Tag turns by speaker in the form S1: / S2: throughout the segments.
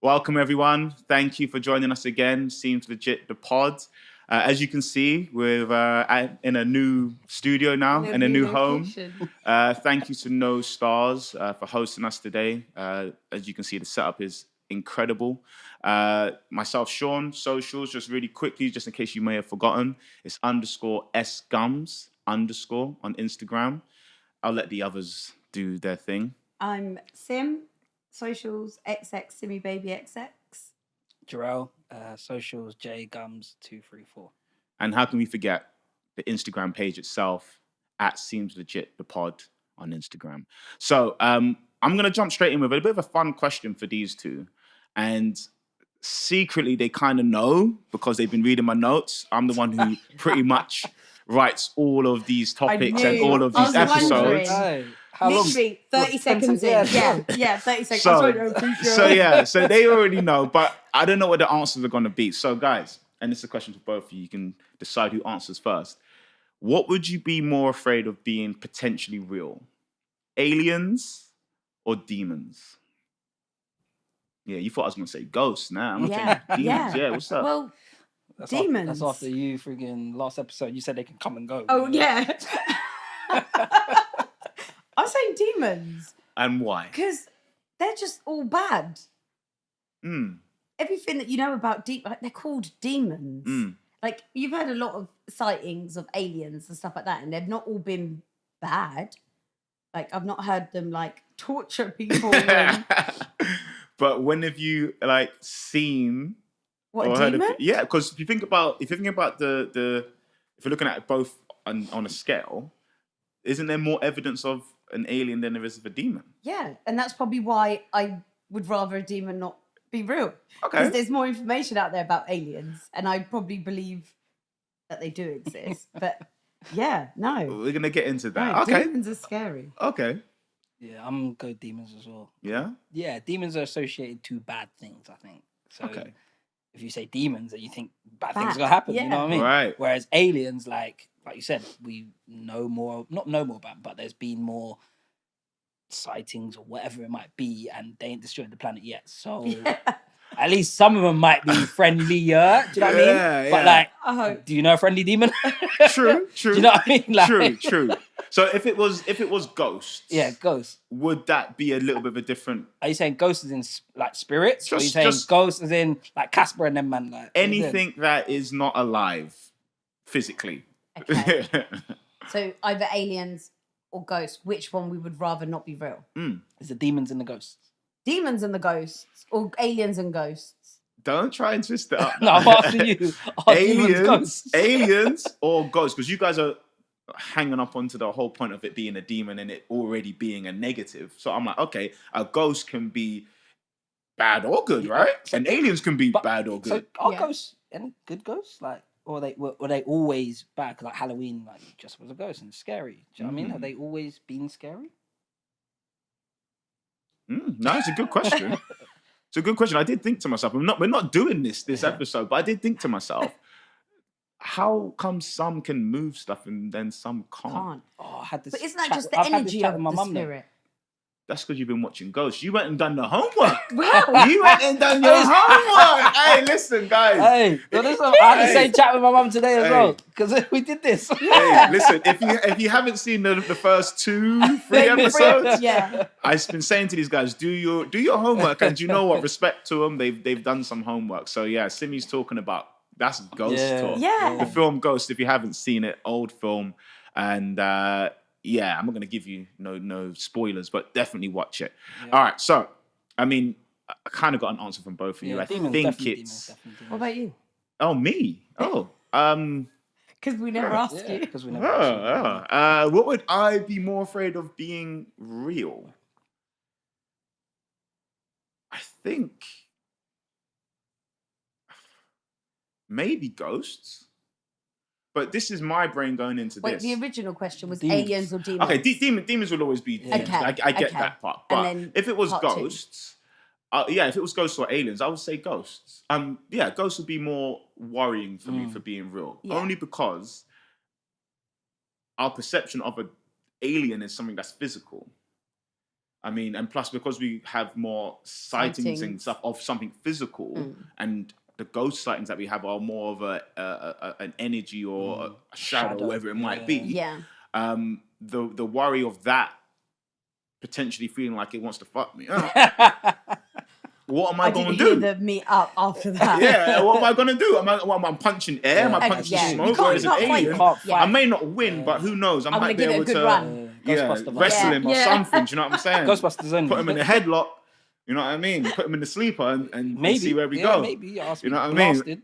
S1: Welcome, everyone. Thank you for joining us again. Seems Legit, the pod. As you can see, we're in a new studio now, in a new home. Thank you to No Stars for hosting us today. As you can see, the setup is incredible. Myself, Sean, socials, just really quickly, just in case you may have forgotten, it's _SGums_ on Instagram. I'll let the others do their thing.
S2: I'm Sim, socials, XX, Simmy Baby XX.
S3: Jarrell, socials, JGums234.
S1: And how can we forget the Instagram page itself, at Seems Legit, the pod on Instagram. So I'm going to jump straight in with a bit of a fun question for these two. And secretly, they kind of know because they've been reading my notes. I'm the one who pretty much writes all of these topics and all of these episodes.
S3: How long?
S2: Literally 30 seconds in. Yeah, 30 seconds.
S1: So they already know, but I don't know what the answers are going to be. So guys, and this is a question for both of you. You can decide who answers first. What would you be more afraid of being potentially real? Aliens or demons? Yeah, you thought I was going to say ghosts. Nah, I'm not saying demons. Yeah, what's up?
S2: Well, demons.
S3: That's after you friggin' last episode. You said they can come and go.
S2: Oh, yeah. I'm saying demons.
S1: And why?
S2: Because they're just all bad. Everything that you know about they're called demons. Like, you've heard a lot of sightings of aliens and stuff like that, and they've not all been bad. Like, I've not heard them, like, torture people.
S1: But when have you seen
S2: What,
S1: or
S2: a
S1: heard
S2: demon?
S1: Yeah, because if you're thinking about if you're looking at it both on a scale, isn't there more evidence of an alien than there is of a demon?
S2: Yeah, and that's probably why I would rather a demon not be real.
S1: Okay.
S2: Because there's more information out there about aliens, and I probably believe that they do exist. But yeah, no.
S1: We're gonna get into that.
S2: No,
S1: Okay.
S2: Demons are scary.
S1: Okay.
S3: Yeah, I'm going to go demons as well.
S1: Yeah?
S3: Yeah, demons are associated to bad things, I think. So
S1: Okay.
S3: if you say demons, then you think bad things are going to happen. You know what I mean?
S1: Right.
S3: Whereas aliens, like you said, we know more, not know more about, but there's been more sightings or whatever it might be, and they ain't destroyed the planet yet. So at least some of them might be friendlier. Do you know what I mean?
S1: Yeah.
S3: But do you know a friendly demon?
S1: True.
S3: Do you know what I mean?
S1: True. So if it was ghosts,
S3: yeah, ghosts.
S1: Would that be a little bit of a different?
S3: Are you saying ghosts as in like spirits? Or are you saying ghosts as in like Casper and them man? Like
S1: anything that is not alive physically.
S2: Okay. So either aliens or ghosts. Which one we would rather not be real?
S3: Is the demons and the ghosts?
S2: Demons and the ghosts, or aliens and ghosts?
S1: Don't try and twist it up.
S3: No, I'm asking you.
S1: Aliens or ghosts? Because you guys are hanging up onto the whole point of it being a demon and it already being a negative. So I'm like, okay, a ghost can be bad or good, right? And aliens can be bad or good.
S3: So are ghosts any good ghosts? Like, or were they always bad? 'Cause like Halloween, like just was a ghost and scary. Do you know what I mean? Have they always been scary?
S1: No, it's a good question. It's a good question. I did think to myself, we're not doing this episode, but I did think to myself, how come some can move stuff and then some can't?
S3: Oh, I had this.
S2: But isn't that just the energy of the spirit?
S1: That's because you've been watching Ghosts. You went and done the homework.
S2: Well,
S1: you went and done your homework. Hey, listen, guys.
S3: Hey, I had the same chat with my mum today as well because we did this.
S1: Hey, listen, if you haven't seen the first 2-3 episodes, I've been saying to these guys, do your homework, and you know what? Respect to them. They've done some homework. So yeah, Simmy's talking about that's Ghost talk.
S2: Yeah.
S1: The film Ghost. If you haven't seen it, old film, and yeah, I'm not going to give you no spoilers, but definitely watch it. Yeah. All right, so I mean, I kind of got an answer from both of you. I think it's.
S2: What about you?
S1: Oh, me. Oh,
S2: because we never asked you.
S3: Because we never asked you.
S1: What would I be more afraid of being real? I think maybe ghosts. But this is my brain going into this.
S2: Wait, the original question was aliens or demons?
S1: Okay, demons will always be demons.
S2: Okay,
S1: I get that part. But if it was ghosts, if it was ghosts or aliens, I would say ghosts. Ghosts would be more worrying for me for being real. Yeah. Only because our perception of an alien is something that's physical. I mean, and plus because we have more sightings and stuff of something physical, and the ghost sightings that we have are more of an energy or a shadow, whatever it might be.
S2: Yeah.
S1: The worry of that potentially feeling like it wants to fuck me. What am I going to do?
S2: The meet up after that.
S1: Yeah, what am I going to do? Am I punching air? Am I punching smoke? Or is it alien? I may not win, but who knows? I might be able to wrestle him or something. Do you know what I'm saying?
S3: Ghostbusters only.
S1: Put him in a headlock. You know what I mean? Put him in the sleeper and
S3: maybe,
S1: see where we go.
S3: Maybe. You know what
S1: I mean?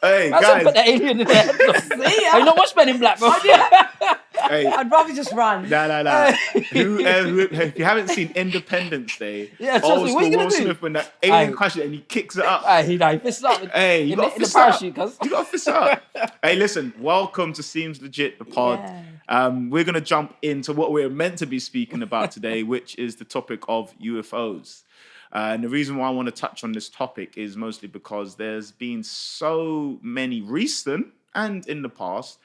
S1: Hey,
S3: guys.
S1: guys.
S3: Put the alien in the headlock. Have you not watched Men in Black, bro?
S1: Hey.
S2: I'd rather just run.
S1: Nah. If you haven't seen Independence Day,
S3: trust me, what are you gonna do?
S1: Smith when that alien crashes and he kicks it up.
S3: He fists up.
S1: Hey, you got to fist up. You got to fist up. Hey, listen, welcome to Seems Legit, the pod. Yeah. We're going to jump into what we're meant to be speaking about today, which is the topic of UFOs. And the reason why I want to touch on this topic is mostly because there's been so many recent and in the past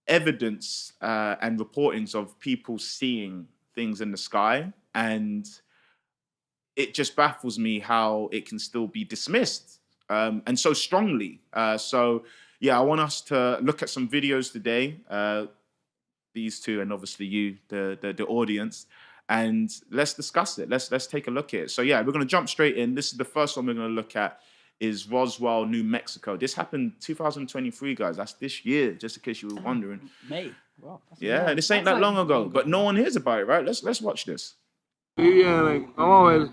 S1: evidence and reportings of people seeing things in the sky, and it just baffles me how it can still be dismissed and so strongly. So I want us to look at some videos today, these two and obviously you, the audience, and let's discuss it. Let's take a look at it. So we're going to jump straight in. This is the first one we're going to look at. Is Roswell, New Mexico. This happened 2023, guys. That's this year, just in case you were wondering.
S3: May. Wow,
S1: this ain't that long ago, but no one hears about it, right? Let's watch this.
S4: Vamos a ver.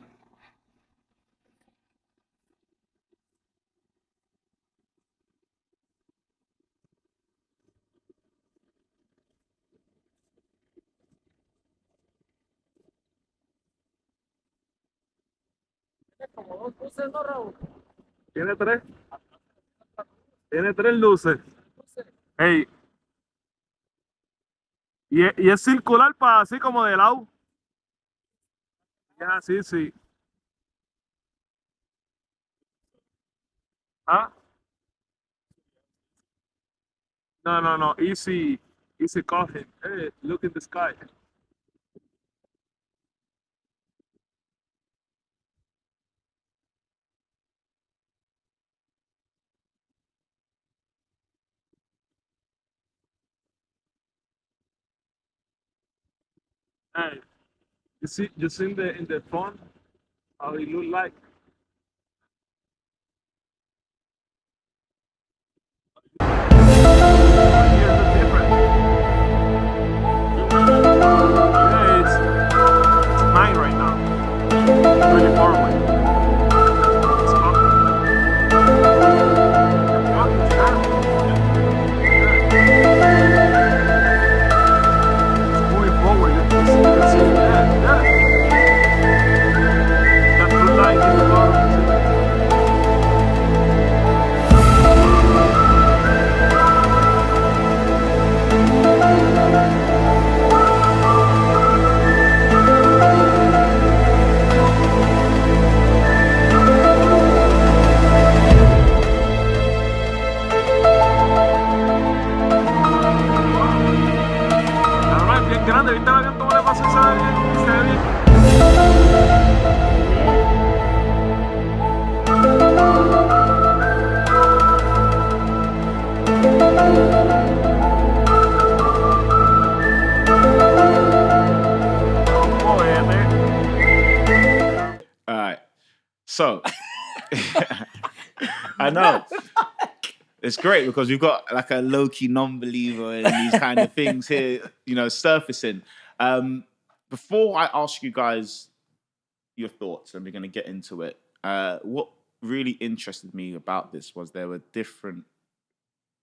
S4: Tiene tres. Tiene tres luces. Hey. Y es circular para así como de lado. Ya, sí. ¿Ah? No. Easy coffee. Hey, look in the sky. Hey, you see in the phone how it look like. Here's the difference. Yeah, it's 9 right now. It's really far away. It's up. It's moving forward. Let's see. Yeah. That blue light in the bottom. Grande, ¿viste el avión cómo le pasó ese avión? Se ve bien.
S1: All right. So, I know. It's great because we've got like a low-key non-believer and these kind of things here, surfacing. Before I ask you guys your thoughts, and we're going to get into it, what really interested me about this was there were different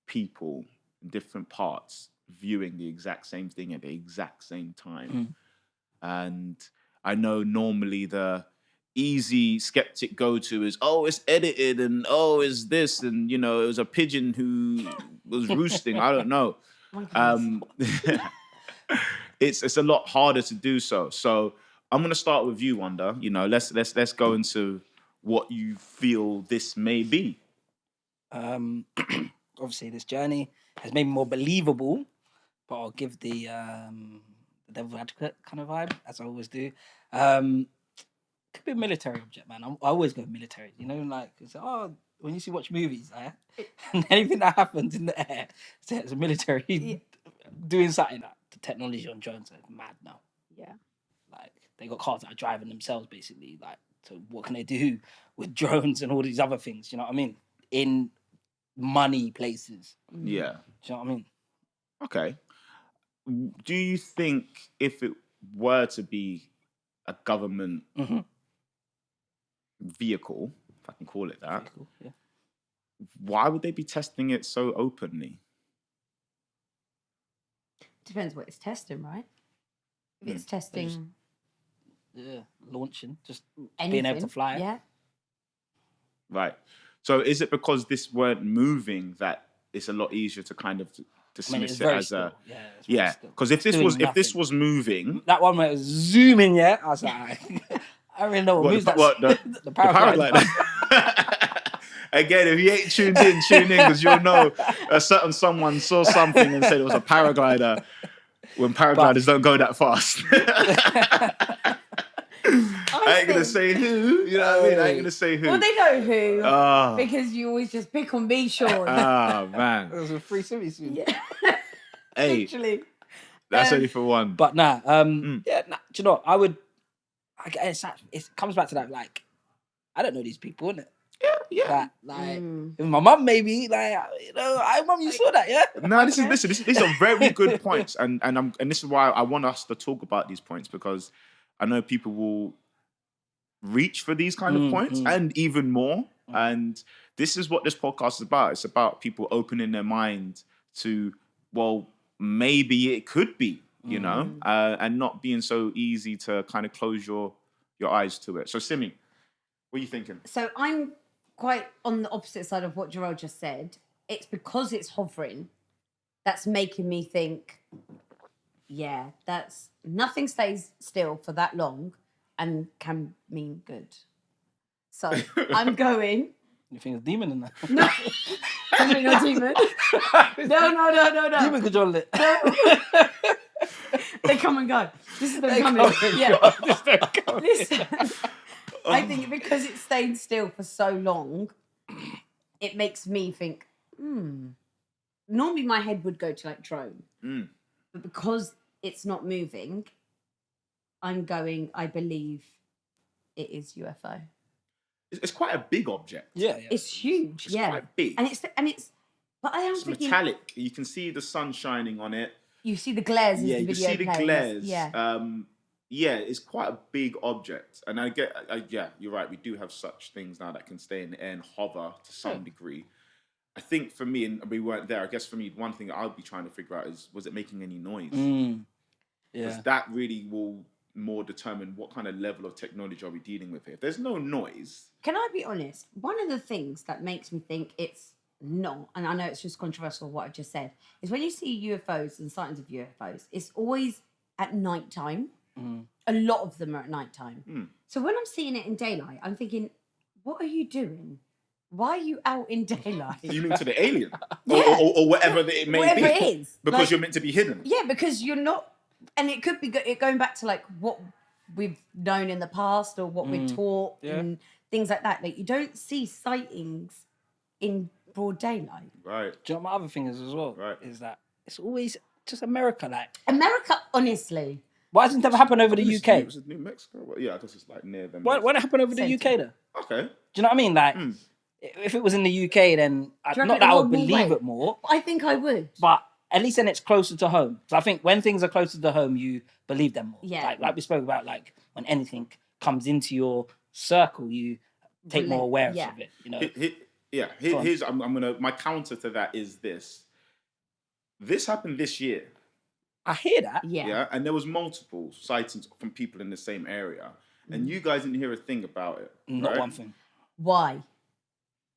S1: people in different parts viewing the exact same thing at the exact same time. And I know normally the easy skeptic go-to is, it's edited, and it's this, and it was a pigeon who was roosting. I don't know. It's a lot harder to do so. So I'm gonna start with you, Wanda. Let's go into what you feel this may be.
S3: Obviously, this journey has made me more believable, but I'll give the the devil advocate kind of vibe, as I always do. Could be a military object, man. I always go military. You know, like it's when you watch movies, and anything that happens in the air, it's a military doing something. Like, the technology on drones is mad now.
S2: Yeah.
S3: Like they got cars that are driving themselves, basically. Like, so what can they do with drones and all these other things? You know what I mean? In money places.
S1: Yeah.
S3: Do you know what I mean?
S1: Okay. Do you think if it were to be a government vehicle, if I can call it that,
S3: Vehicle, yeah.
S1: why would they be testing it so openly?
S2: Depends what it's testing, right? If it's testing
S3: Launching, just
S2: anything,
S3: being able to fly it.
S2: Yeah.
S1: Right. So is it because this weren't moving that it's a lot easier to kind of dismiss it as a because if this was moving,
S3: that one where it was zooming, I was like, I don't really know what moves that. The paraglider.
S1: Again, if you ain't tuned in, tune in because you'll know a certain someone saw something and said it was a paraglider when paragliders don't go that fast. I ain't gonna say who, you know what I mean? I ain't gonna say who.
S2: Well, they know who because you always just pick on me, Sean.
S1: Man.
S3: It was a free Simi soon.
S2: Yeah.
S1: Hey,
S2: literally.
S1: That's only for one.
S3: But do you know what? It comes back to that, like, I don't know these people, innit?
S1: Yeah.
S3: My mum maybe, mum, you saw that, yeah?
S1: No, these are very good points, and this is why I want us to talk about these points, because I know people will reach for these kind of points and even more. And this is what this podcast is about. It's about people opening their mind to, well, maybe it could be, you know, and not being so easy to kind of close your eyes to it. So, Simi, what are you thinking?
S2: So I'm quite on the opposite side of what Jarrell just said. It's because it's hovering that's making me think, that's nothing stays still for that long and can mean good. So I'm going.
S3: You think it's demon in there?
S2: No, definitely not demon. No.
S3: Demon control it.
S2: No. They come and go. This is them coming. Listen, I think because it's stayed still for so long, it makes me think, normally my head would go to like drone. But because it's not moving, I'm going, I believe it is UFO.
S1: It's quite a big object.
S3: Yeah.
S2: It's huge.
S1: It's quite big.
S2: And it's but I am
S1: it's
S2: thinking
S1: metallic. You can see the sun shining on it.
S2: You see the glares as the video
S1: you see the
S2: plays.
S1: glares. It's quite a big object. And you're right. We do have such things now that can stay in the air and hover to some degree. I think for me, and we weren't there, I guess for me, one thing I'll be trying to figure out is, was it making any noise? Because that really will more determine what kind of level of technology are we dealing with here. If there's no noise...
S2: Can I be honest? One of the things that makes me think it's not, and I know it's just controversial what I just said, is when you see UFOs and sightings of UFOs, it's always at night time. A lot of them are at night time. So when I'm seeing it in daylight, I'm thinking, what are you doing? Why are you out in daylight?
S1: You mean to the alien? Or whatever that it may
S2: whatever
S1: be.
S2: It is.
S1: Because
S2: like,
S1: you're meant to be hidden.
S2: Yeah, because you're not... And it could be going back to like what we've known in the past or what we're taught and things like that. Like you don't see sightings in broad daylight.
S1: Right.
S3: Do you know what my other thing is as well? Right. Is that it's always just America. Like
S2: America, honestly.
S3: Why hasn't it ever happened over the UK?
S1: Was it New Mexico? Well, yeah, I guess it's like near them.
S3: Why it happen over the UK though?
S1: Okay.
S3: Do you know what I mean? Like if it was in the UK, then not that I would believe it more.
S2: I think I would.
S3: But at least then it's closer to home. So I think when things are closer to home, you believe them more.
S2: Yeah.
S3: Like we spoke about, like when anything comes into your circle, you take more awareness of it. You know.
S1: Here's I'm gonna. My counter to that is this. This happened this year.
S3: I hear that.
S2: Yeah.
S1: And there was multiple sightings from people in the same area, and you guys didn't hear a thing about it.
S3: Not
S1: right?
S3: one thing.
S2: Why?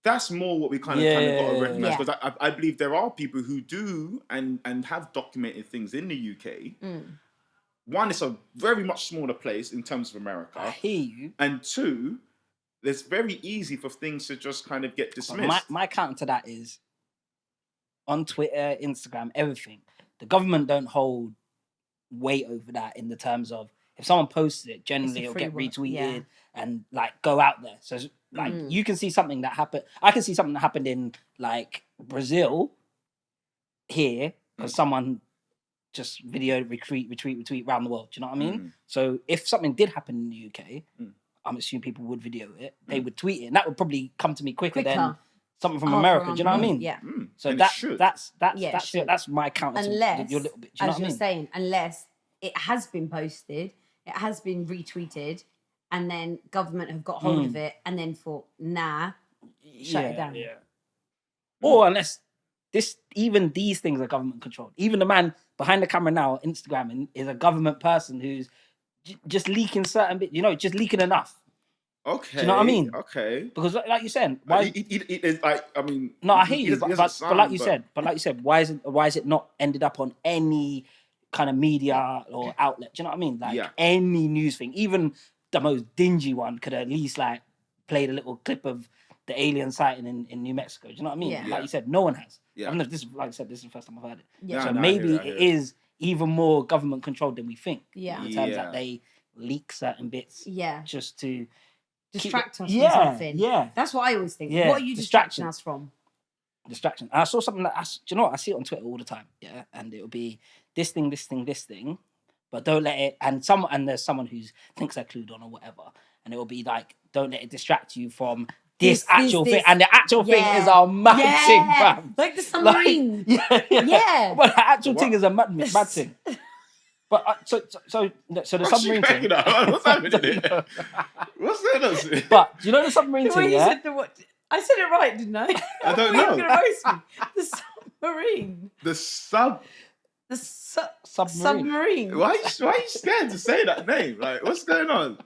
S1: That's more what we kind of got to recognize, because I believe there are people who do and have documented things in the UK. One, it's a very much smaller place in terms of America.
S3: I hear you.
S1: And two, it's very easy for things to just kind of get dismissed.
S3: My counter to that is on Twitter, Instagram, everything. The government don't hold weight over that in the terms of if someone posts it, generally it'll get retweeted and like go out there. So like you can see something that happened. I can see something that happened in like Brazil here because someone just video retweet around the world. Do you know what I mean? So if something did happen in the UK, I'm assuming people would video it. They would tweet it, and that would probably come to me quicker. Than something from America. Do you know what I mean?
S2: Yeah.
S3: So that's my counter to your little bit. Do you know
S2: as
S3: what I
S2: you're
S3: mean?
S2: saying, unless it has been posted, it has been retweeted, and then government have got hold of it and then thought, nah, shut it down.
S3: Yeah. Or unless even these things are government controlled. Even the man behind the camera now, Instagramming, is a government person who's just leaking certain bits. You know, just leaking enough.
S1: Okay.
S3: Do you know what I mean?
S1: Okay.
S3: Because like you said, why?
S1: It's like, I mean.
S3: No, I hear you, but like you said, why is it not ended up on any kind of media or outlet? Do you know what I mean? Like any news thing, even the most dingy one, could at least like played a little clip of the alien sighting in New Mexico. Do you know what I mean? Like you said, no one has. I don't know if this, like I said, this is the first time I've heard it.
S2: Yeah.
S3: So maybe it is even more government controlled than we think.
S2: Yeah.
S3: In terms that they leak certain bits.
S2: Yeah.
S3: Just to
S2: distract us from something.
S3: Yeah.
S2: That's what I always think.
S3: Yeah.
S2: What are you distracting us from?
S3: Distraction. And I saw something that, do you know what? I see it on Twitter all the time. Yeah. And it'll be this thing, but don't let it, and there's someone who thinks they're clued on or whatever. And it will be like, don't let it distract you from this actual thing. And the actual thing is a mad thing, fam.
S2: Like the submarine. Yeah.
S3: Well, the actual thing is a mad thing. But so the submarine thing.
S1: What's happening here? What's that?
S3: But do you know the submarine thing?
S2: You said I said it right, didn't I?
S1: I don't
S2: You're
S1: know.
S2: gonna roast me. The submarine. Submarine.
S1: Why are you scared to say that name? Like, what's going on?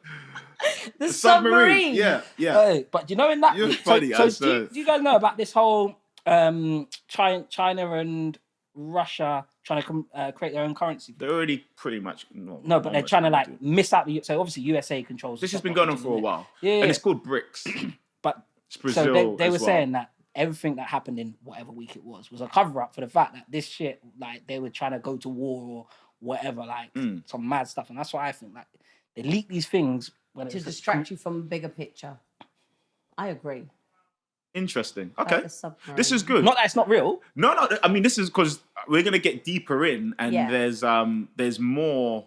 S2: The submarine.
S1: Yeah.
S3: Hey, but do you know in that?
S1: You're funny.
S3: Do you guys know about this whole China and Russia trying to create their own currency?
S1: They're already pretty much
S3: no, but they're trying to like miss out the. So obviously USA controls.
S1: This has been going on for a while.
S3: Yeah,
S1: and it's called BRICS.
S3: But
S1: it's Brazil.
S3: So they were saying that everything that happened in whatever week it was a cover up for the fact that this shit, like they were trying to go to war or whatever, like some mad stuff, and that's why I think like they leak these things
S2: to distract you from a bigger picture. I agree.
S1: Interesting. Okay,
S2: like
S1: this is good.
S3: Not that it's not real.
S1: No. I mean, this is because we're gonna get deeper in, and there's more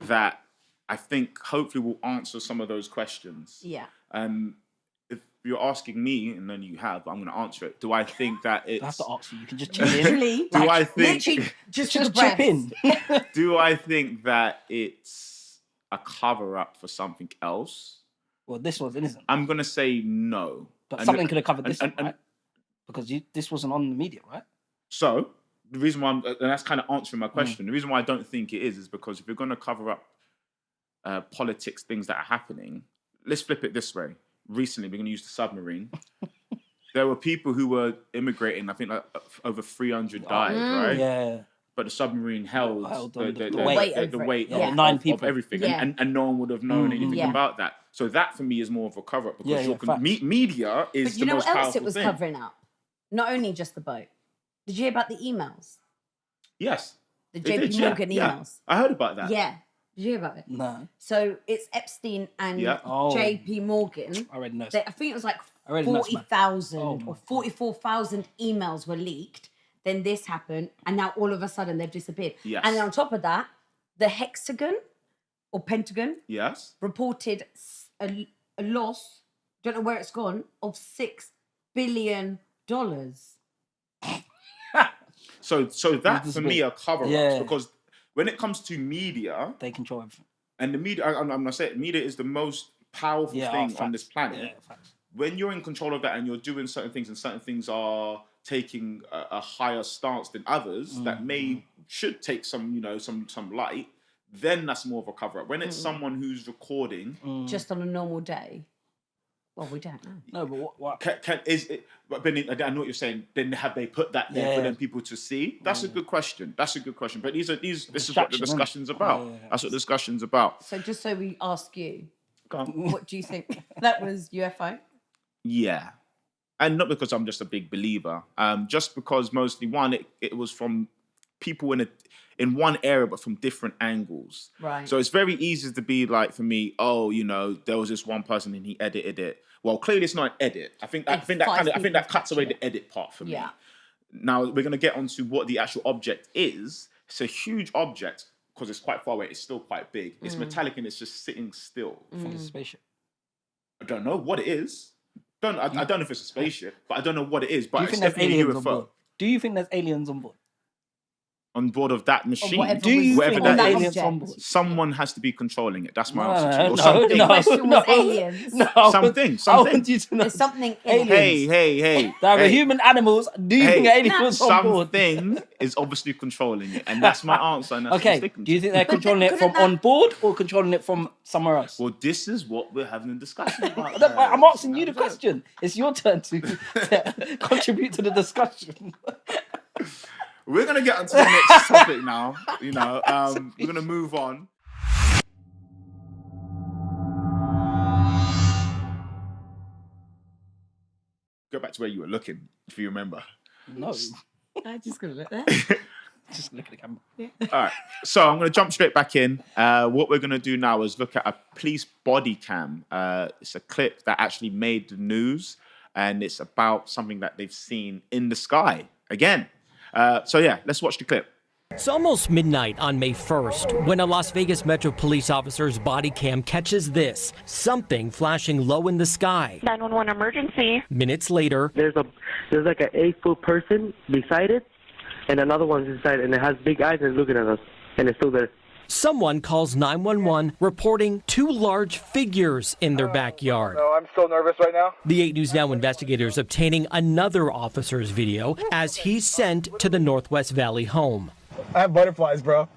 S1: that I think hopefully will answer some of those questions.
S2: Yeah.
S1: If you're asking me, and then you have, I'm gonna answer it. Do I think that it's?
S3: I have to ask you. You can just chip in.
S2: Literally.
S1: Do I think?
S2: Literally, just
S3: chip in.
S1: Do I think that it's a cover up for something else?
S3: Well, this one isn't.
S1: I'm gonna say no.
S3: But something could have covered this, right? Because this wasn't on the media, right?
S1: So the reason why, and that's kind of answering my question. The reason why I don't think it is because if you're going to cover up politics, things that are happening, let's flip it this way. Recently, we're going to use the submarine. There were people who were immigrating. I think like over 300 died, right?
S3: Yeah.
S1: But the submarine held the weight of
S3: 9 people
S1: of everything, and no one would have known anything about that. So that for me is more of a cover up because media is
S2: but you
S1: the
S2: know
S1: most
S2: what else
S1: powerful
S2: it was
S1: thing.
S2: covering up? Not only just the boat. Did you hear about the emails?
S1: Yes.
S2: The JP Morgan emails.
S1: I heard about that.
S2: Yeah. Did you hear about it?
S3: No.
S2: So it's Epstein and JP Morgan.
S3: I already know.
S2: I think it was like 40,000 or 44,000 emails were leaked. Then this happened, and now all of a sudden they've disappeared.
S1: Yes.
S2: And then on top of that, the Hexagon or Pentagon reported a loss, don't know where it's gone, of $6 billion.
S1: So that for me are cover-ups because when it comes to media,
S3: they control everything.
S1: And the media, I'm gonna say it, media is the most powerful thing on this planet.
S3: Yeah,
S1: when you're in control of that and you're doing certain things, and certain things are taking a higher stance than others that should take some light, then that's more of a cover-up. When it's someone who's recording
S2: just on a normal day, well, we don't know.
S3: No, but what?
S1: But I know what you're saying. Then have they put that there for them people to see? That's a good question. But this is what the discussion's about. That's what the discussion's about.
S2: So just so we ask you, what do you think? That was UFO?
S1: Yeah. And not because I'm just a big believer, just because mostly, one, it was from people in one area, but from different angles.
S2: Right.
S1: So it's very easy to be like, for me, oh, you know, there was this one person and he edited it. Well, clearly it's not an edit. I think that cuts away the edit part for me.
S2: Yeah.
S1: Now we're gonna get onto what the actual object is. It's a huge object because it's quite far away. It's still quite big. It's metallic and it's just sitting still.
S3: I think it's a spaceship.
S1: I don't know what it is. I don't know if it's a spaceship, but I don't know what it is. But
S3: Do you
S1: it's
S3: think there's
S1: definitely a
S3: aliens on
S1: UFO.
S3: board? Do you think there's aliens on board?
S1: On board of that machine.
S2: whatever
S3: Do you
S1: whatever
S3: think
S1: that
S3: there's
S1: is.
S3: aliens on
S2: object.
S3: board?
S1: Someone has to be controlling it. That's my
S3: No,
S1: answer to you. Or
S3: no,
S1: something.
S3: no,
S2: question was aliens.
S3: No,
S1: Something.
S3: I want you to know.
S2: There's something in
S3: Aliens.
S2: it.
S1: Hey.
S3: There are
S1: hey.
S3: human animals. Do you think aliens on board?
S1: Something is obviously controlling it, and that's my answer. And that's what I'm
S3: Okay.
S1: sticking
S3: Do you
S1: to.
S3: think they're controlling it from
S2: couldn't
S3: on board or controlling it from somewhere else?
S1: Well, this is what we're having a discussion about.
S3: I'm asking you the question. It's your turn to contribute to the discussion.
S1: We're gonna get onto the next topic now. You know, we're gonna move on. Go back to where you were looking, if you remember.
S3: No,
S2: I'm just gonna look there.
S3: just look at the camera.
S1: All right, so I'm going to jump straight back in. What we're going to do now is look at a police body cam. It's a clip that actually made the news, and it's about something that they've seen in the sky again. So yeah, let's watch the clip.
S5: It's almost midnight on May 1st when a Las Vegas Metro police officer's body cam catches this, something flashing low in the sky.
S6: 911 emergency.
S5: Minutes later,
S7: There's like an 8-foot person beside it, and another one's inside, and it has big eyes and it's looking at us, and it's still there.
S5: someone calls 911 reporting two large figures in their backyard.
S8: No, I'm so nervous right now.
S5: The 8 News Now investigators obtaining another officer's video as he's sent to the Northwest Valley home.
S8: I have butterflies, bro.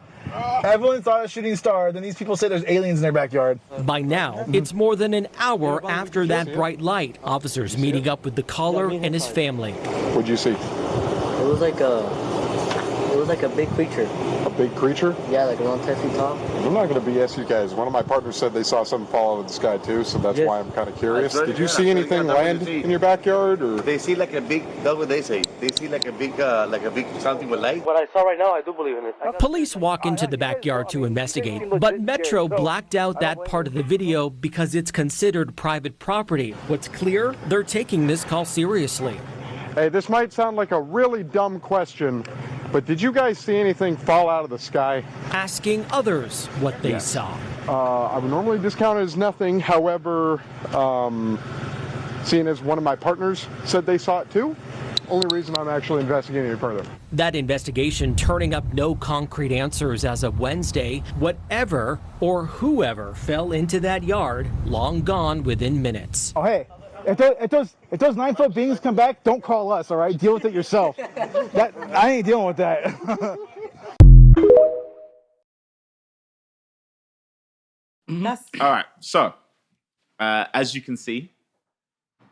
S8: Everyone saw a shooting star, then these people say there's aliens in their backyard.
S5: By now, it's more than an hour after that bright light. Officers meeting up with the caller and his family.
S9: What'd you see?
S7: It was like a big creature.
S9: A big creature?
S7: Yeah, like around 10 feet tall.
S9: I'm not going to BS you guys. One of my partners said they saw something fall out of the sky too, so that's why I'm kind of curious. Did you see anything land in your backyard, or?
S10: They see like a big, that's what they say. They see like a big something with light.
S7: What I saw right now, I do believe in it.
S5: Police walk into the backyard to investigate, but Metro blacked out that part of the video because it's considered private property. What's clear, they're taking this call seriously.
S9: Hey, this might sound like a really dumb question, but did you guys see anything fall out of the sky?
S5: Asking others what they saw.
S9: I would normally discount it as nothing. However, seeing as one of my partners said they saw it too, only reason I'm actually investigating it further.
S5: That investigation turning up no concrete answers as of Wednesday. Whatever or whoever fell into that yard, long gone within minutes.
S8: Oh, hey, if those 9-foot beings come back, don't call us, all right? Deal with it yourself. I ain't dealing with that.
S1: All right, so as you can see,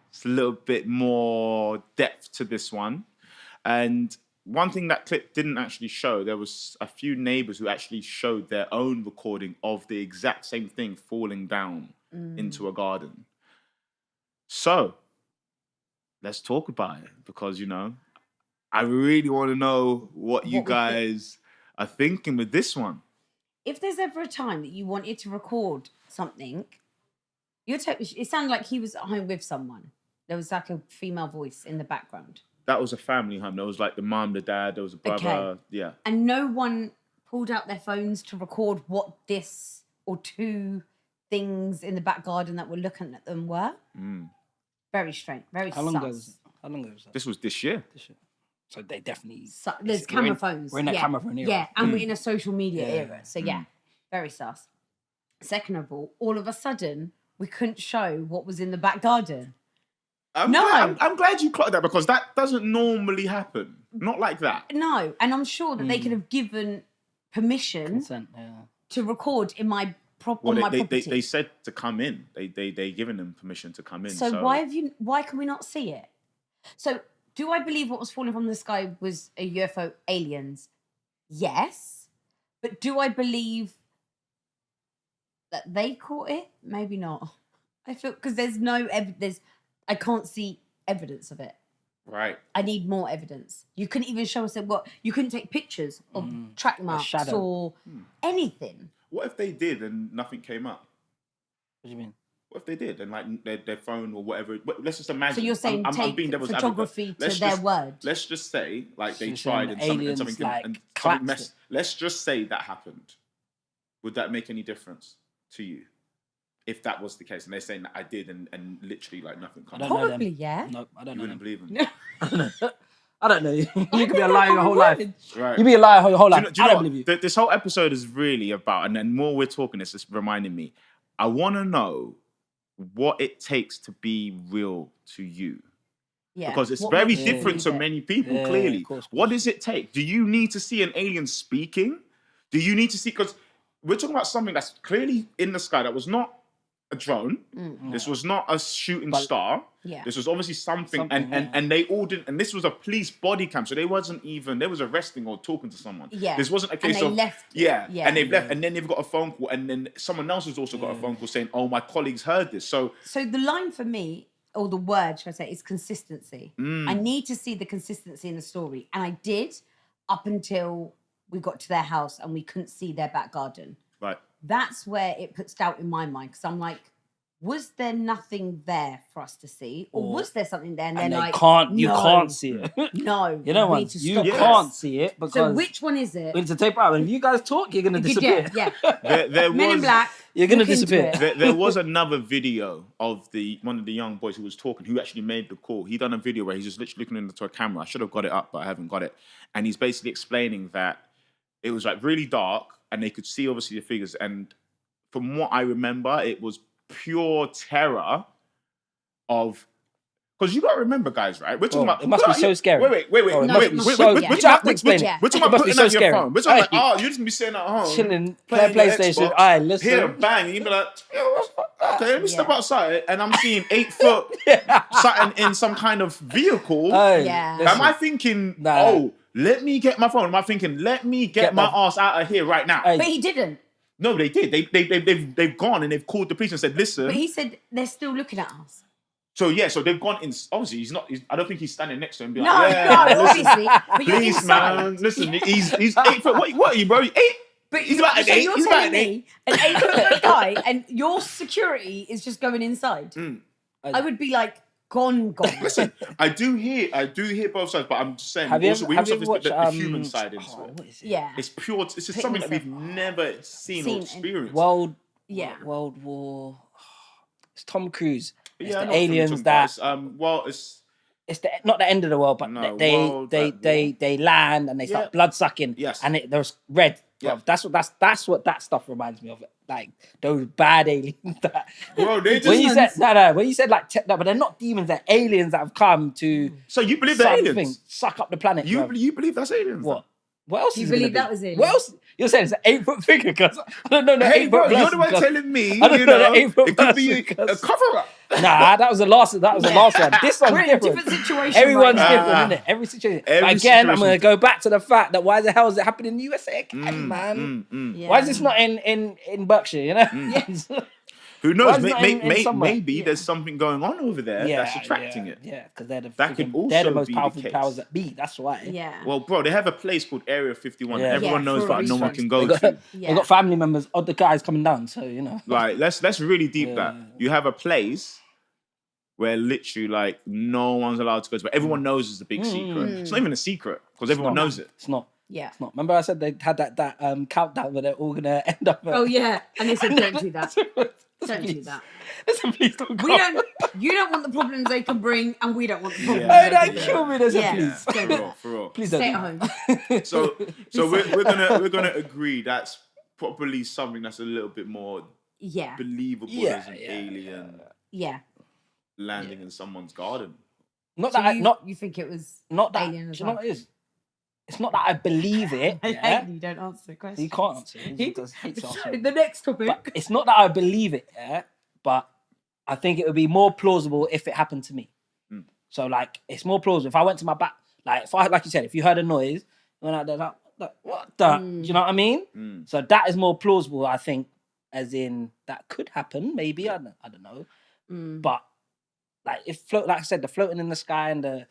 S1: it's a little bit more depth to this one. And one thing that clip didn't actually show, there was a few neighbors who actually showed their own recording of the exact same thing falling down into a garden. So let's talk about it, because, you know, I really want to know what you guys are thinking with this one.
S2: If there's ever a time that you wanted to record something, it sounded like he was at home with someone. There was like a female voice in the background.
S1: That was a family home. There was like the mom, the dad, there was a brother.
S2: Okay.
S1: Yeah.
S2: And no one pulled out their phones to record what this or two things in the back garden that were looking at them were. Very strange. Very
S3: How long
S2: sus.
S3: ago was it? How long ago was that?
S1: This was this year.
S3: So they definitely.
S2: There's camera phones.
S3: We're in that camera phone era.
S2: Yeah, and we're in a social media
S3: Yeah.
S2: era. So yeah, very sus. Second of all of a sudden, we couldn't show what was in the back garden.
S1: I'm glad you clocked that, because that doesn't normally happen. Not like that.
S2: No, and I'm sure that they could have given permission
S3: Consent, yeah.
S2: to record in my on
S1: Well,
S2: my
S1: they
S2: property.
S1: said to come in. They given them permission to come in.
S2: So why can we not see it? So do I believe what was falling from the sky was a UFO aliens? Yes. But do I believe that they caught it? Maybe not. I feel because there's no evidence. I can't see evidence of it.
S1: Right.
S2: I need more evidence. You couldn't even show us what. You couldn't take pictures of track marks or anything.
S1: What if they did and nothing came up?
S3: What do you mean?
S1: What if they did and like their phone or whatever? Let's just imagine.
S2: So you're saying
S1: I'm being
S2: take
S1: devil's
S2: photography
S1: advocate.
S2: to their word.
S1: Let's just say like they
S3: So
S1: tried and something
S3: aliens, like,
S1: and something
S3: collapsed it.
S1: let's just say that happened. Would that make any difference to you? If that was the case, and they're saying that I did, and literally like nothing comes.
S2: Probably, yeah.
S3: No, I don't
S1: You
S3: know.
S1: wouldn't believe them.
S3: I don't know. You could be a liar your whole life.
S1: Right.
S3: You be a liar your whole life.
S1: Do you
S3: I
S1: know
S3: don't
S1: what?
S3: believe you.
S1: This whole episode is really about, and then more we're talking, it's just reminding me. I want to know what it takes to be real to you.
S2: Yeah.
S1: Because it's
S2: What
S1: very
S2: makes you
S1: different to
S2: believe it?
S1: many people,
S3: Yeah,
S1: clearly.
S3: of course.
S1: What does it take? Do you need to see an alien speaking? Do you need to see, because we're talking about something that's clearly in the sky that was not a drone. This was not a shooting star.
S2: Yeah.
S1: This was obviously something and they all didn't, and this was a police body cam, so they wasn't even, they was arresting or talking to someone.
S2: Yeah.
S1: This wasn't a
S2: And
S1: case
S2: they
S1: of
S2: left.
S1: yeah,
S2: Yeah.
S1: and they've left, and then they've got a phone call, and then someone else has also got a phone call saying, "Oh, my colleagues heard this." So
S2: the line for me, or the word, should I say, is consistency. I need to see the consistency in the story. And I did up until we got to their house and we couldn't see their back garden.
S1: right.
S2: That's where it puts doubt in my mind, because I'm like, was there nothing there for us to see? Or was there something there? And they're
S3: And
S2: like,
S3: you
S2: no,
S3: can't see it.
S2: No.
S3: You know
S2: we
S3: what?
S2: need to
S3: You
S2: stop
S3: can't
S2: this.
S3: see it because
S2: So which one is it?
S3: we need to tape it out. And if you guys talk, you're gonna disappear.
S2: Yeah.
S1: There
S2: Men in
S1: was
S2: Black.
S3: You're gonna
S2: look into
S3: disappear.
S2: it.
S1: there was another video of one of the young boys who was talking, who actually made the call. He done a video where he's just literally looking into a camera. I should have got it up, but I haven't got it. And he's basically explaining that it was like really dark, and they could see obviously the figures. And from what I remember, it was pure terror of. Because you got to remember, guys, right? We're talking about.
S3: it must be so scary.
S1: Wait.
S3: Oh, it must be so-
S1: We're
S3: But you have to explain it.
S1: We're talking
S3: It
S1: about
S3: must be
S1: putting
S3: so
S1: out your
S3: scary.
S1: phone. We're talking like,
S3: Hey.
S1: oh, you're just gonna be sitting at home,
S3: Chilling, playing
S1: your
S3: PlayStation.
S1: Xbox,
S3: Aye, listen.
S1: Hear a bang, and you be like, okay, let me step outside, and I'm seeing 8 foot something in some kind of vehicle.
S3: Hey,
S2: Yeah.
S3: listen.
S1: Am I thinking,
S3: Nah.
S1: oh, let me get my phone? Am I thinking, let me get my ass out of here right now?
S3: Hey.
S2: But he didn't.
S1: No, they did. They've gone and they've called the police and said, listen.
S2: But he said they're still looking at us.
S1: So they've gone in. Obviously, I don't think he's standing next to him. And be
S2: No,
S1: like,
S2: no,
S1: listen,
S2: obviously. But you're
S1: please,
S2: inside.
S1: man. Listen, he's 8 foot. What are you, bro? 8?
S2: But
S1: He's about an
S2: so
S1: 8.
S2: you're
S1: He's
S2: telling
S1: about an 8.
S2: me an 8-foot guy and your security is just going inside. I would be like, gone.
S1: Listen, I do hear both sides, but I'm just saying.
S3: Have you
S1: we
S3: ever
S1: also have
S3: watched
S1: the human side into it.
S3: what is it?
S2: Yeah.
S1: It's pure. It's just
S2: Put
S1: something that we've
S2: yourself-
S1: never seen or experienced.
S3: World
S2: Yeah.
S3: It's Tom Cruise. It's
S1: Yeah, I
S3: the
S1: know what you're
S3: aliens
S1: talking
S3: that
S1: about. It's
S3: it's not the end of the world, but
S1: No,
S3: they
S1: world at
S3: they land and they start blood sucking.
S1: Yes.
S3: And there's red.
S1: Yeah.
S3: Bruv. That's what that stuff reminds me of. Like those bad aliens that
S1: bro. They just
S3: when you said like no, but they're not demons, they're aliens that have come to
S1: So you believe they're aliens?
S3: suck up the planet.
S1: You
S3: bruv.
S1: you believe that's aliens?
S3: What? What else?
S2: You
S3: is it gonna
S2: believe
S3: be?
S2: that was aliens?
S3: What else? You're saying it's an 8-foot figure? Because I don't know.
S1: Hey, bro,
S3: 8-foot
S1: you're the one
S3: person,
S1: telling me.
S3: I don't
S1: You
S3: know
S1: know,
S3: the 8-foot
S1: it could be
S3: person,
S1: a cover up.
S3: Nah, that was the last. That was the last one. This one's
S2: We're in a
S3: different.
S2: different situation.
S3: Everyone's
S2: right
S3: different,
S2: now.
S3: isn't it? Every situation.
S1: Every
S3: But again, I'm
S1: situation.
S3: going to go back to the fact that why the hell is it happening in the USA again, man?
S2: Yeah.
S3: Why is this not in Berkshire? You know?
S1: Who
S3: Why
S1: knows?
S3: is it not in somewhere?
S1: Maybe there's something going on over there that's attracting it.
S3: Yeah, because they're the
S1: That could
S3: they're the
S1: also
S3: most
S1: be the
S3: powerful
S1: case.
S3: powers that be. That's why.
S2: Yeah.
S1: Well, bro, they have a place called Area 51
S3: Yeah.
S1: that everyone
S2: Yeah,
S1: knows
S2: for a
S1: about, no one
S2: reason.
S1: can go
S3: They got,
S1: to.
S2: Yeah.
S3: they got family members of the guys coming down, so you know.
S1: Like, let's really deep that. You have a place where literally like no one's allowed to go to, but everyone knows it's a big secret. It's not even a secret because everyone knows it.
S3: It's not.
S2: Yeah.
S3: It's not. Remember, I said they had that countdown where they're all gonna end up.
S2: Oh yeah, and they said don't do that. Don't do that.
S3: Listen, please don't go.
S2: We don't. You don't want the problems they can bring, and we don't want the problems.
S1: Yeah.
S2: they
S3: Oh,
S2: can
S3: don't
S2: bring.
S3: kill me. Listen,
S2: Yeah.
S3: please.
S1: For real, for real.
S3: Please don't.
S2: Stay
S3: do
S2: at
S3: that.
S2: home.
S1: So we're gonna agree that's probably something that's a little bit more
S2: Yeah.
S1: believable
S3: Yeah,
S1: as an
S3: yeah,
S1: alien
S2: Yeah.
S1: landing in someone's garden.
S3: Not
S2: So
S3: that
S2: you think it was
S3: not that.
S2: alien as
S3: Do you know
S2: well?
S3: what it is? It's not that I believe it.
S2: I
S3: Yeah?
S2: hate you don't answer the question.
S3: He can't answer. He does hate answering.
S2: The next topic.
S3: But it's not that I believe it, yeah. But I think it would be more plausible if it happened to me. So like, it's more plausible if I went to my back, like like you said, if you heard a noise, you went out there like what the? Do you know what I mean? So that is more plausible, I think, as in that could happen. Maybe I don't know, but like like I said, the floating in the sky and the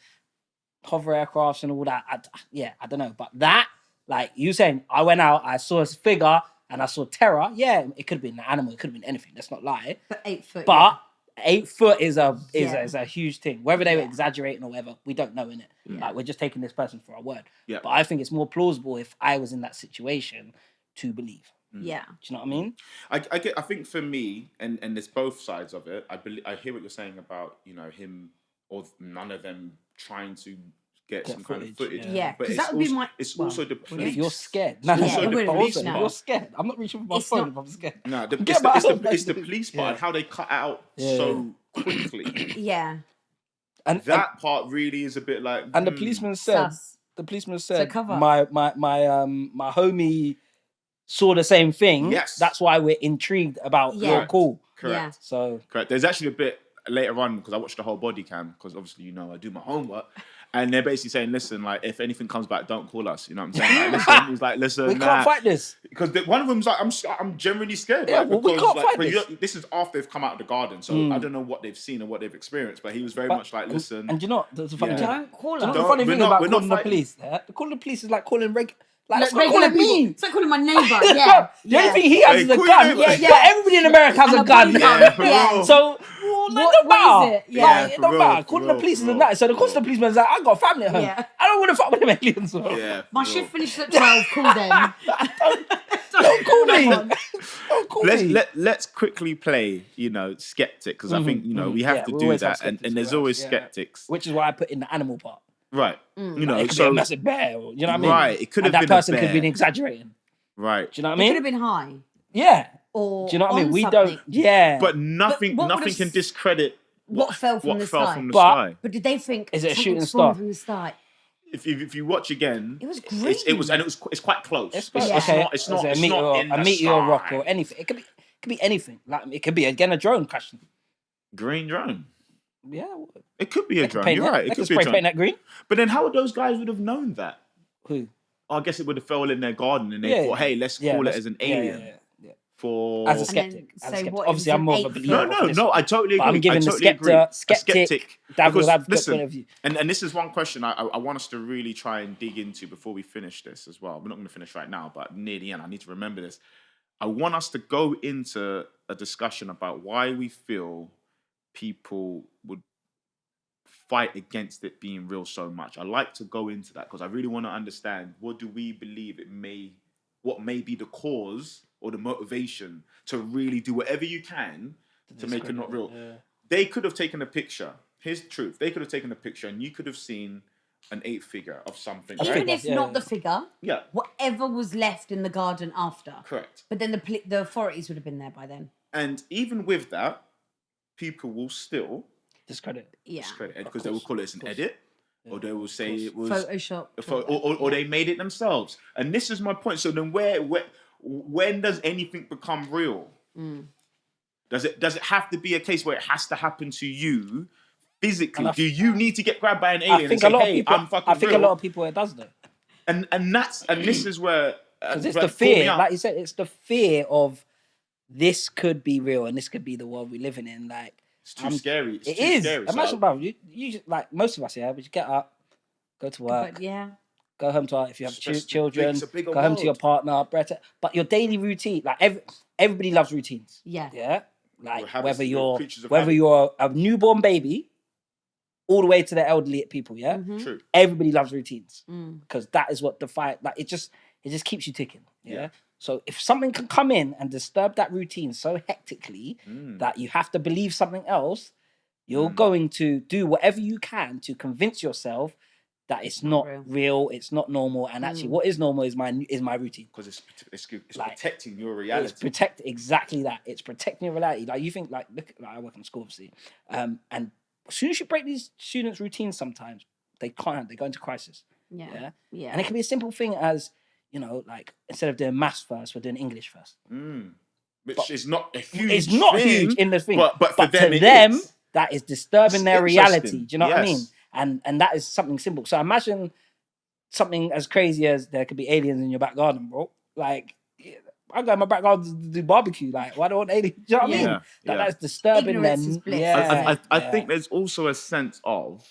S3: hover aircrafts and all that. I don't know. But that, like you saying, I went out, I saw a figure, and I saw terror. Yeah, it could have been an animal, it could have been anything. Let's not lie.
S2: But 8 foot.
S3: But 8 foot is a huge thing. Whether they were exaggerating or whatever, we don't know, innit? Like, we're just taking this person for our word.
S1: Yeah.
S3: But I think it's more plausible if I was in that situation to believe.
S2: Yeah.
S3: Do you know what I mean?
S1: I think for me, and there's both sides of it. I hear what you're saying about, you know, him or none of them trying to get some kind of footage.
S2: Yeah,
S1: but
S2: because that would be my.
S1: It's also the police.
S3: If you're scared,
S1: if
S3: you're scared, I'm not reaching for my phone if I'm scared.
S1: No, it's the police part and how they cut out so quickly.
S2: Yeah.
S3: And
S1: that part really is a bit like.
S3: And the policeman said,
S2: cover.
S3: my homie saw the same thing.
S1: Yes,
S3: that's why we're intrigued about your call.
S1: Correct.
S2: Yeah.
S1: So correct. There's actually a bit later on because I watched the whole body cam because obviously I do my homework. And they're basically saying, listen, like, if anything comes back, don't call us. You know what I'm saying? Like, listen, he's like, listen,
S3: we can't fight this.
S1: Because one of them's like, I'm genuinely scared.
S3: Yeah,
S1: like,
S3: well, we can't fight this.
S1: This is after they've come out of the garden, so I don't know what they've seen or what they've experienced. But he was very much like, listen.
S3: And you know, the funny thing.
S2: Don't call us.
S3: You know the funny thing about calling the police? Calling the police is like calling that's like calling me.
S2: It's like calling my neighbour. Yeah.
S3: The only thing he has is a gun. Yeah. Everybody in America has a gun. So
S2: what is it?
S3: Yeah, it don't matter. Calling the police is a night. So the cost of the policeman's like, I got a family at home.
S2: Yeah.
S3: I don't want to fuck with them aliens. So.
S1: Yeah,
S2: my shift finishes at 12. Call them.
S3: Don't call me. Don't call me.
S1: Let's quickly play, skeptic, because I think we have to do that, and there's always skeptics,
S3: which is why I put in the animal part.
S1: Right.
S3: It could be a massive bear, or, you know what I mean?
S1: Right. It could have been
S3: that person
S1: a bear.
S3: could have been exaggerating.
S1: Right.
S3: Do you know what I mean?
S2: It could have been high.
S3: Yeah.
S2: Or
S3: do you know what I mean? We
S2: something.
S3: don't. Yeah.
S1: But nothing can discredit
S2: what fell from the sky. But did they think
S3: is it a shooting
S2: star
S3: star
S2: from the sky?
S1: If you watch again,
S2: it was green.
S1: It's quite close.
S3: It's not a meteor rock or anything. It could be anything. Like it could be again a drone crashing.
S1: Green drone.
S3: Yeah.
S1: It could be a drone. You're right. It could be a drone.
S3: Paint that green.
S1: But then how would those guys would have known that?
S3: Who?
S1: I guess it would have fell in their garden and they thought, hey, let's call it as an alien.
S3: Yeah.
S1: For
S3: as a skeptic. Obviously, I'm more of a believer.
S1: No, I totally agree.
S3: I'm giving the skeptic devil's advocate point of view.
S1: And this is one question I want us to really try and dig into before we finish this as well. We're not going to finish right now, but near the end, I need to remember this. I want us to go into a discussion about why we feel people would fight against it being real so much. I like to go into that because I really want to understand what do we believe what may be the cause or the motivation to really do whatever you can to make it not real. Yeah. They could have taken a picture. Here's the truth. They could have taken a picture and you could have seen an 8 figure of something.
S2: Even if not the figure,
S1: yeah,
S2: whatever was left in the garden after.
S1: Correct.
S2: But then the authorities would have been there by then.
S1: And even with that, people will still
S3: discredit
S1: it because they will call it an edit, or they will say it was
S2: Photoshop,
S1: or they made it themselves. And this is my point. So then, when does anything become real? Does it have to be a case where it has to happen to you physically? Do you need to get grabbed by an alien and say, "Hey, I'm fucking real"?
S3: I think a lot of people it does though.
S1: And this is where
S3: because it's the fear, like you said, it's the fear of this could be real and this could be the world we're living in. Like.
S1: It's too scary.
S3: It is. Imagine, bro, you just, like most of us, we just get up, go to work, go home to if you have children, go home to your partner, but your daily routine, like everybody loves routines. Yeah. Like whether you're a newborn baby, all the way to the elderly people. Yeah.
S2: Mm-hmm.
S1: True.
S3: Everybody loves routines because that is what like it just keeps you ticking. Yeah. So if something can come in and disturb that routine so hectically that you have to believe something else, you're going to do whatever you can to convince yourself that it's not real, it's not normal, and actually what is normal is my routine.
S1: Because it's like, protecting your reality.
S3: It's exactly that. It's protecting your reality. Like you think, like look, like I work in school, obviously, and as soon as you break these students' routines, sometimes they can't. They go into crisis. Yeah. And it can be a simple thing as, like instead of doing maths first, we're doing English first.
S1: Which is not a huge
S3: It's not
S1: thing,
S3: huge in the thing.
S1: But for
S3: to them, that is disturbing their reality. Do you know what I mean? And that is something simple. So imagine something as crazy as there could be aliens in your back garden, bro. Like, I go in my back garden to do barbecue. Like, why don't aliens? Do you know what I mean? That's disturbing them.
S1: I think there's also a sense of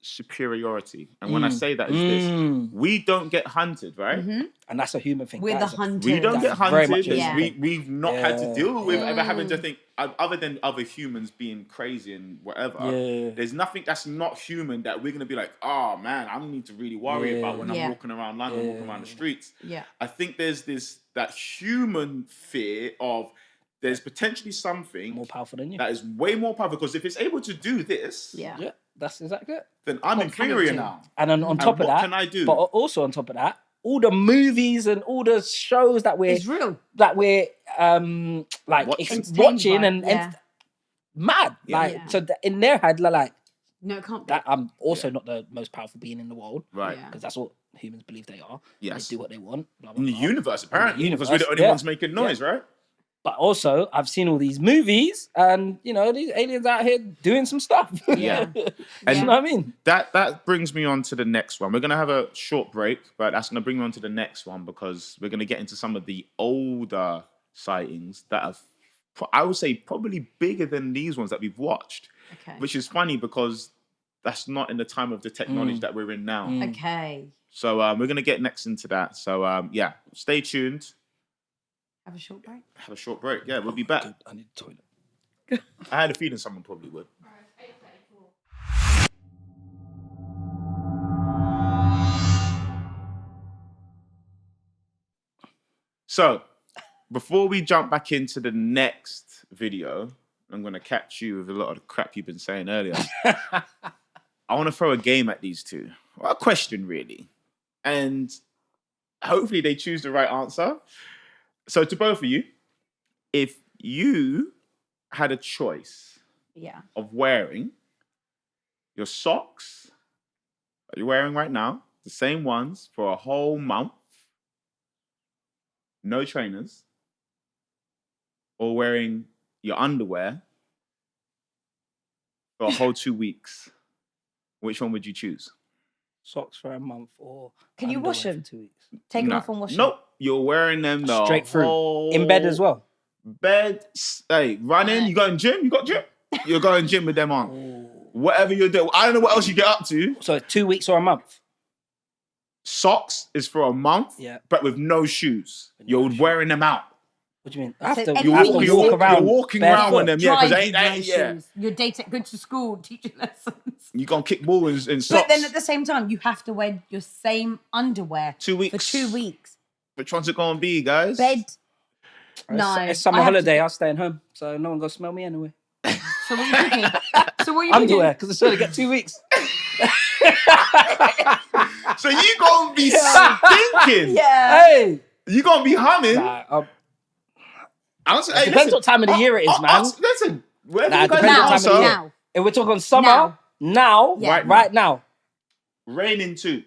S1: superiority. And when I say that, is this: we don't get hunted, right?
S3: And that's a human thing.
S2: We're the hunters.
S1: We don't get
S3: very much
S1: hunted.
S3: a human thing.
S1: We've not had to deal with ever having to think, other than other humans being crazy and whatever. There's nothing that's not human that we're gonna be like, oh man, I need to really worry about when I'm walking around London, walking around the streets. I think there's that human fear of there's potentially something
S3: more powerful than you
S1: that is way more powerful, because if it's able to do this,
S3: that's exactly it.
S1: Then I'm inferior now.
S3: And then on top of that,
S1: what can I do?
S3: But also on top of that, all the movies and all the shows that we're
S2: real.
S3: That we're watching and mad. So in their head, like,
S2: no, it can't be.
S3: That I'm also not the most powerful being in the world,
S1: right?
S3: Because that's what humans believe they are.
S1: Yes,
S3: they do what they want. Blah, blah,
S1: in the
S3: blah.
S1: universe, apparently, because we're the only ones making noise, right?
S3: But also, I've seen all these movies, and you know, these aliens out here doing some stuff.
S1: And
S3: you know what I mean?
S1: That brings me on to the next one. We're gonna have a short break, but that's gonna bring me on to the next one, because we're gonna get into some of the older sightings that have, I would say, probably bigger than these ones that we've watched.
S2: Okay.
S1: Which is funny because that's not in the time of the technology that we're in now.
S2: Okay.
S1: So we're gonna get next into that. So stay tuned.
S2: Have a short break.
S1: Have a short break. Yeah, we'll be back.
S3: Good. I need the toilet.
S1: I had a feeling someone probably would. So, before we jump back into the next video, I'm going to catch you with a lot of the crap you've been saying earlier. I want to throw a game at these two. Well, a question, really. And hopefully they choose the right answer. So, to both of you, if you had a choice of wearing your socks that you're wearing right now, the same ones for a whole month, no trainers, or wearing your underwear for a whole 2 weeks, which one would you choose?
S3: Socks for a month, or
S2: can you wash them?
S3: 2 weeks.
S2: Take them off and wash them.
S1: Nope, you're wearing them the
S3: straight through in bed as well.
S1: Bed, hey, running. You going gym? You got gym? You're going gym with them on. Whatever you're doing, I don't know what else you get up to.
S3: So 2 weeks or a month.
S1: Socks is for a month, but with no shoes. You're wearing them out.
S3: What do you mean?
S1: You're walking around with them,
S2: shoes. Your day good to school, teaching lessons.
S1: You're going to kick ball in socks.
S2: But then at the same time, you have to wear your same underwear
S1: 2 weeks.
S2: for 2 weeks.
S1: Which one's it going to be, guys?
S2: Bed. No.
S3: It's summer holiday. I'm staying home, so no one going to smell me anyway.
S2: So what are you thinking?
S3: Underwear, because it's only get 2 weeks.
S1: So you gonna be stinking?
S2: Yeah.
S3: Hey,
S1: you gonna be humming?
S3: It depends what time of the year it is, man.
S1: Listen, wherever
S3: it depends what time of the year. If we're talking summer, now, right now.
S1: Raining too.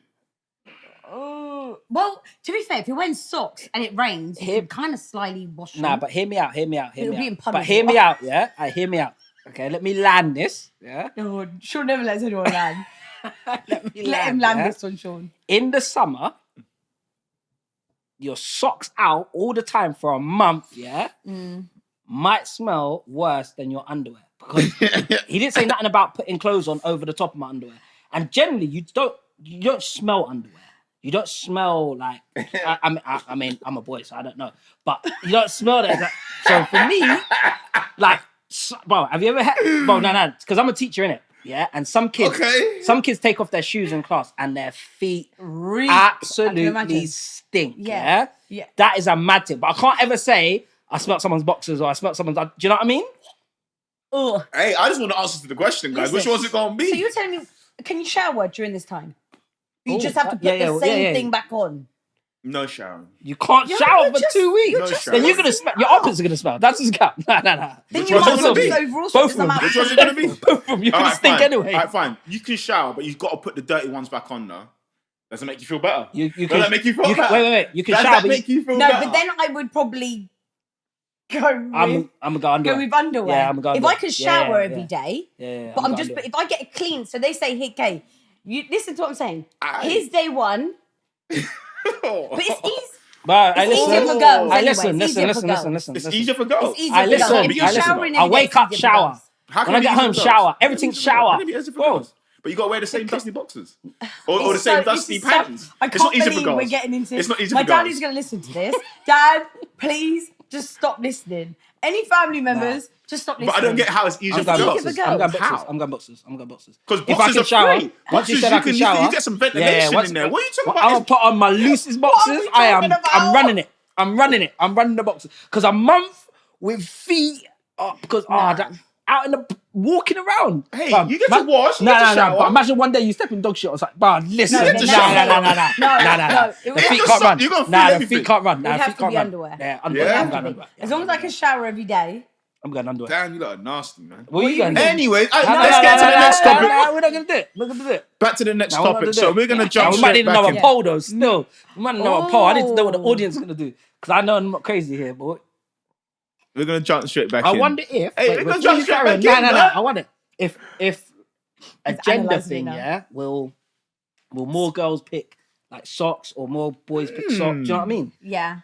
S2: Well, to be fair, if you're wearing socks and it rains, you can kind of slightly wash them.
S3: Nah, but hear me out.
S2: It'll be in puddles.
S3: But hear me out, yeah? Hear me out. Okay, let me land this, yeah?
S2: No, Sean never lets anyone land. Let him land this one, Sean.
S3: In the summer, your socks out all the time for a month, yeah? Might smell worse than your underwear. Because he didn't say nothing about putting clothes on over the top of my underwear. And generally, you don't smell underwear. You don't smell like, I mean, I'm a boy, so I don't know. But you don't smell that. So for me, like, bro, have you ever had, bro, no, because I'm a teacher, innit? Yeah, and some kids take off their shoes in class and their feet absolutely stink. Yeah, that is a mad thing. But I can't ever say I smelled someone's boxers or I smelled someone's. Do you know what I mean?
S2: Oh,
S1: hey, I just want to answer to the question, guys. Which one's it gonna be?
S2: So you're telling me, can you shower during this time? You just have to put the same thing back on.
S1: No shower.
S3: You can't shower for 2 weeks.
S1: No shower.
S3: Then you're gonna smell. Your armpits are gonna smell. That's his cap. Nah.
S2: Then you might as well be overall.
S3: Both of them.
S1: Which one's it gonna be?
S3: Both of them. You're gonna stink anyway.
S1: All right, fine. You can shower, but you've got to put the dirty ones back on, though. Does it make you feel better?
S3: You
S1: Does that make you feel better?
S3: Wait. You can
S1: Does
S3: shower.
S1: That make you feel
S2: no,
S1: better?
S2: but then I would probably go with,
S3: I'm gonna go underwear.
S2: Go with underwear.
S3: Yeah, I'm gonna go
S2: if
S3: underwear.
S2: I could shower every day,
S3: but
S2: but if I get it clean, so they say, hey, okay, you listen to what I'm saying. Here's day one. But it's easy.
S3: But
S2: it's easier for girls.
S3: Listen.
S1: It's easier for girls.
S2: It's easier for girls.
S3: I wake up, shower. When I get home, shower. Everything shower.
S1: Bro, But you got to wear the same dusty boxers. Or the same dusty panties.
S2: I
S1: It's not
S2: can't
S1: easy for
S2: believe
S1: girls.
S2: we're getting into
S1: It's not easy
S2: My
S1: for girls.
S2: dad is going to listen to this. Dad, please just stop listening. Any family members, just stop listening.
S1: But I don't get how it's easier for girls.
S3: I'm going boxers.
S1: Because
S3: If I
S1: boxers
S3: can
S1: are
S3: shower,
S1: free.
S3: once you
S1: Boxers,
S3: said I can shower,
S1: you get some ventilation in there. What are you talking about?
S3: I'm gonna put on my loosest boxers. I'm running it. I'm running the boxers because a month with feet up because out in the walking around.
S1: Hey, you get to wash.
S3: No. But imagine one day you step in dog shit. I was like, listen,
S2: No.
S3: The feet can't run. The feet can't run.
S2: It would have to be underwear.
S3: Yeah,
S2: It would have to be. As long as I can shower every day.
S3: I'm going underwear.
S1: Damn, you lot are nasty, man.
S3: What are you going to do?
S1: Anyway, let's get to the next topic.
S3: We're not going to do it. We're going to do it.
S1: Back to the next topic. So we're going to jump
S3: We might
S1: straight
S3: need
S1: back
S3: another
S1: in.
S3: poll though. Still, we might need another poll. I need to know what the audience is going to do because I know I'm not crazy here, boy.
S1: We're going to jump straight back in.
S3: I wonder if.
S1: Hey, we're going to jump straight back in.
S3: No. I wonder if a gender thing, will more girls pick like socks or more boys pick socks? Do you know what I mean?
S2: Yeah.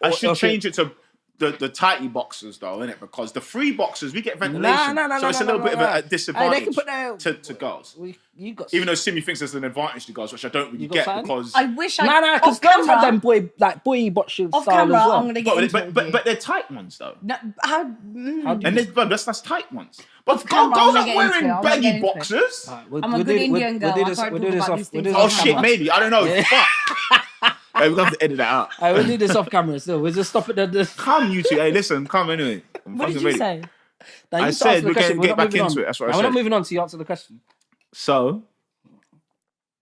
S1: I should change it to the tighty boxers though, innit? Because the free boxers, we get ventilation. So it's a little bit of a disadvantage
S3: they can put their,
S1: to girls.
S3: You got
S1: Even though Simi thinks there's an advantage to girls, which I don't really get because...
S2: I wish I...
S3: No, because girls have them boy boxers
S2: off
S3: style
S2: camera,
S3: as well.
S2: I'm going to get into it.
S1: But they're tight ones though.
S2: No,
S1: And that's tight ones. But
S2: camera,
S1: girls
S2: I'm
S1: aren't
S2: gonna get
S1: wearing
S2: into it.
S1: baggy boxers.
S2: I'm a good Indian girl.
S3: We'll do this off
S1: Oh shit, maybe. I don't know. Fuck. Hey, we're going to have to edit that out.
S3: We'll do this off camera still. We'll just stop it at this.
S1: Come, you two. Hey, listen, come anyway.
S2: What did you say?
S1: I said we're going to get back into it. That's what I said.
S3: We're not moving on to you answer the question.
S1: So?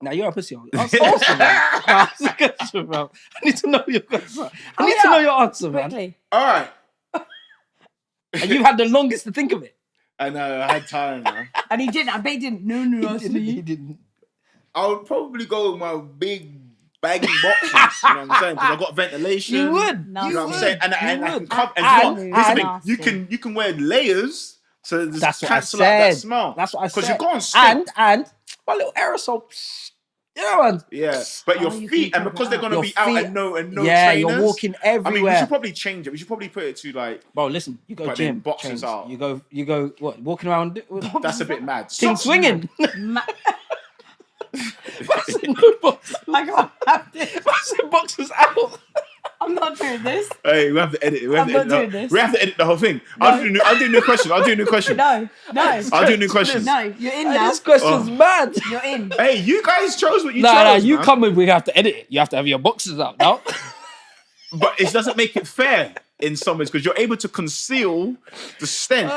S3: Now you're a pussy. Answer the question, bro. I need to know your answer. I need to know your answer, man.
S2: Quickly.
S1: All right.
S3: And you've had the longest to think of it.
S1: I know, I had time, man.
S2: And he didn't. I bet he didn't. No,
S3: He didn't.
S1: I would probably go with my big baggy boxers, you know what I'm saying? Because I've got ventilation.
S3: You would.
S1: You know what I'm saying? And I can cover.
S2: And
S1: Here's the thing, you can wear layers to
S3: That's what
S1: cancel
S3: I
S1: out that
S3: said.
S1: smell.
S3: That's what I said.
S1: Because you go on stick.
S3: And my little aerosol. Yeah, man.
S1: Yeah, but your feet, and because they're gonna be out and no
S3: yeah,
S1: trainers,
S3: you're walking everywhere.
S1: I mean, we should probably change it. We should probably put it to like.
S3: Bro, listen, you go
S1: But
S3: gym,
S1: then boxers
S3: trains.
S1: out.
S3: You go. What? Walking around.
S1: That's a bit mad.
S3: Team
S1: Socks,
S3: swinging.
S2: I can't have this.
S3: Boxers out.
S2: I'm not doing this.
S1: Hey, we have to edit it. We have to edit the whole thing.
S2: No.
S1: I'll do a new question. I'll do a new question.
S2: No.
S1: I'll do a new question.
S2: No, you're in now.
S3: This question's mad.
S2: You're in.
S1: Hey, you guys chose what you chose.
S3: No, you
S1: man.
S3: come in. We have to edit it. You have to have your boxes out now.
S1: But it doesn't make it fair in some ways because you're able to conceal the stench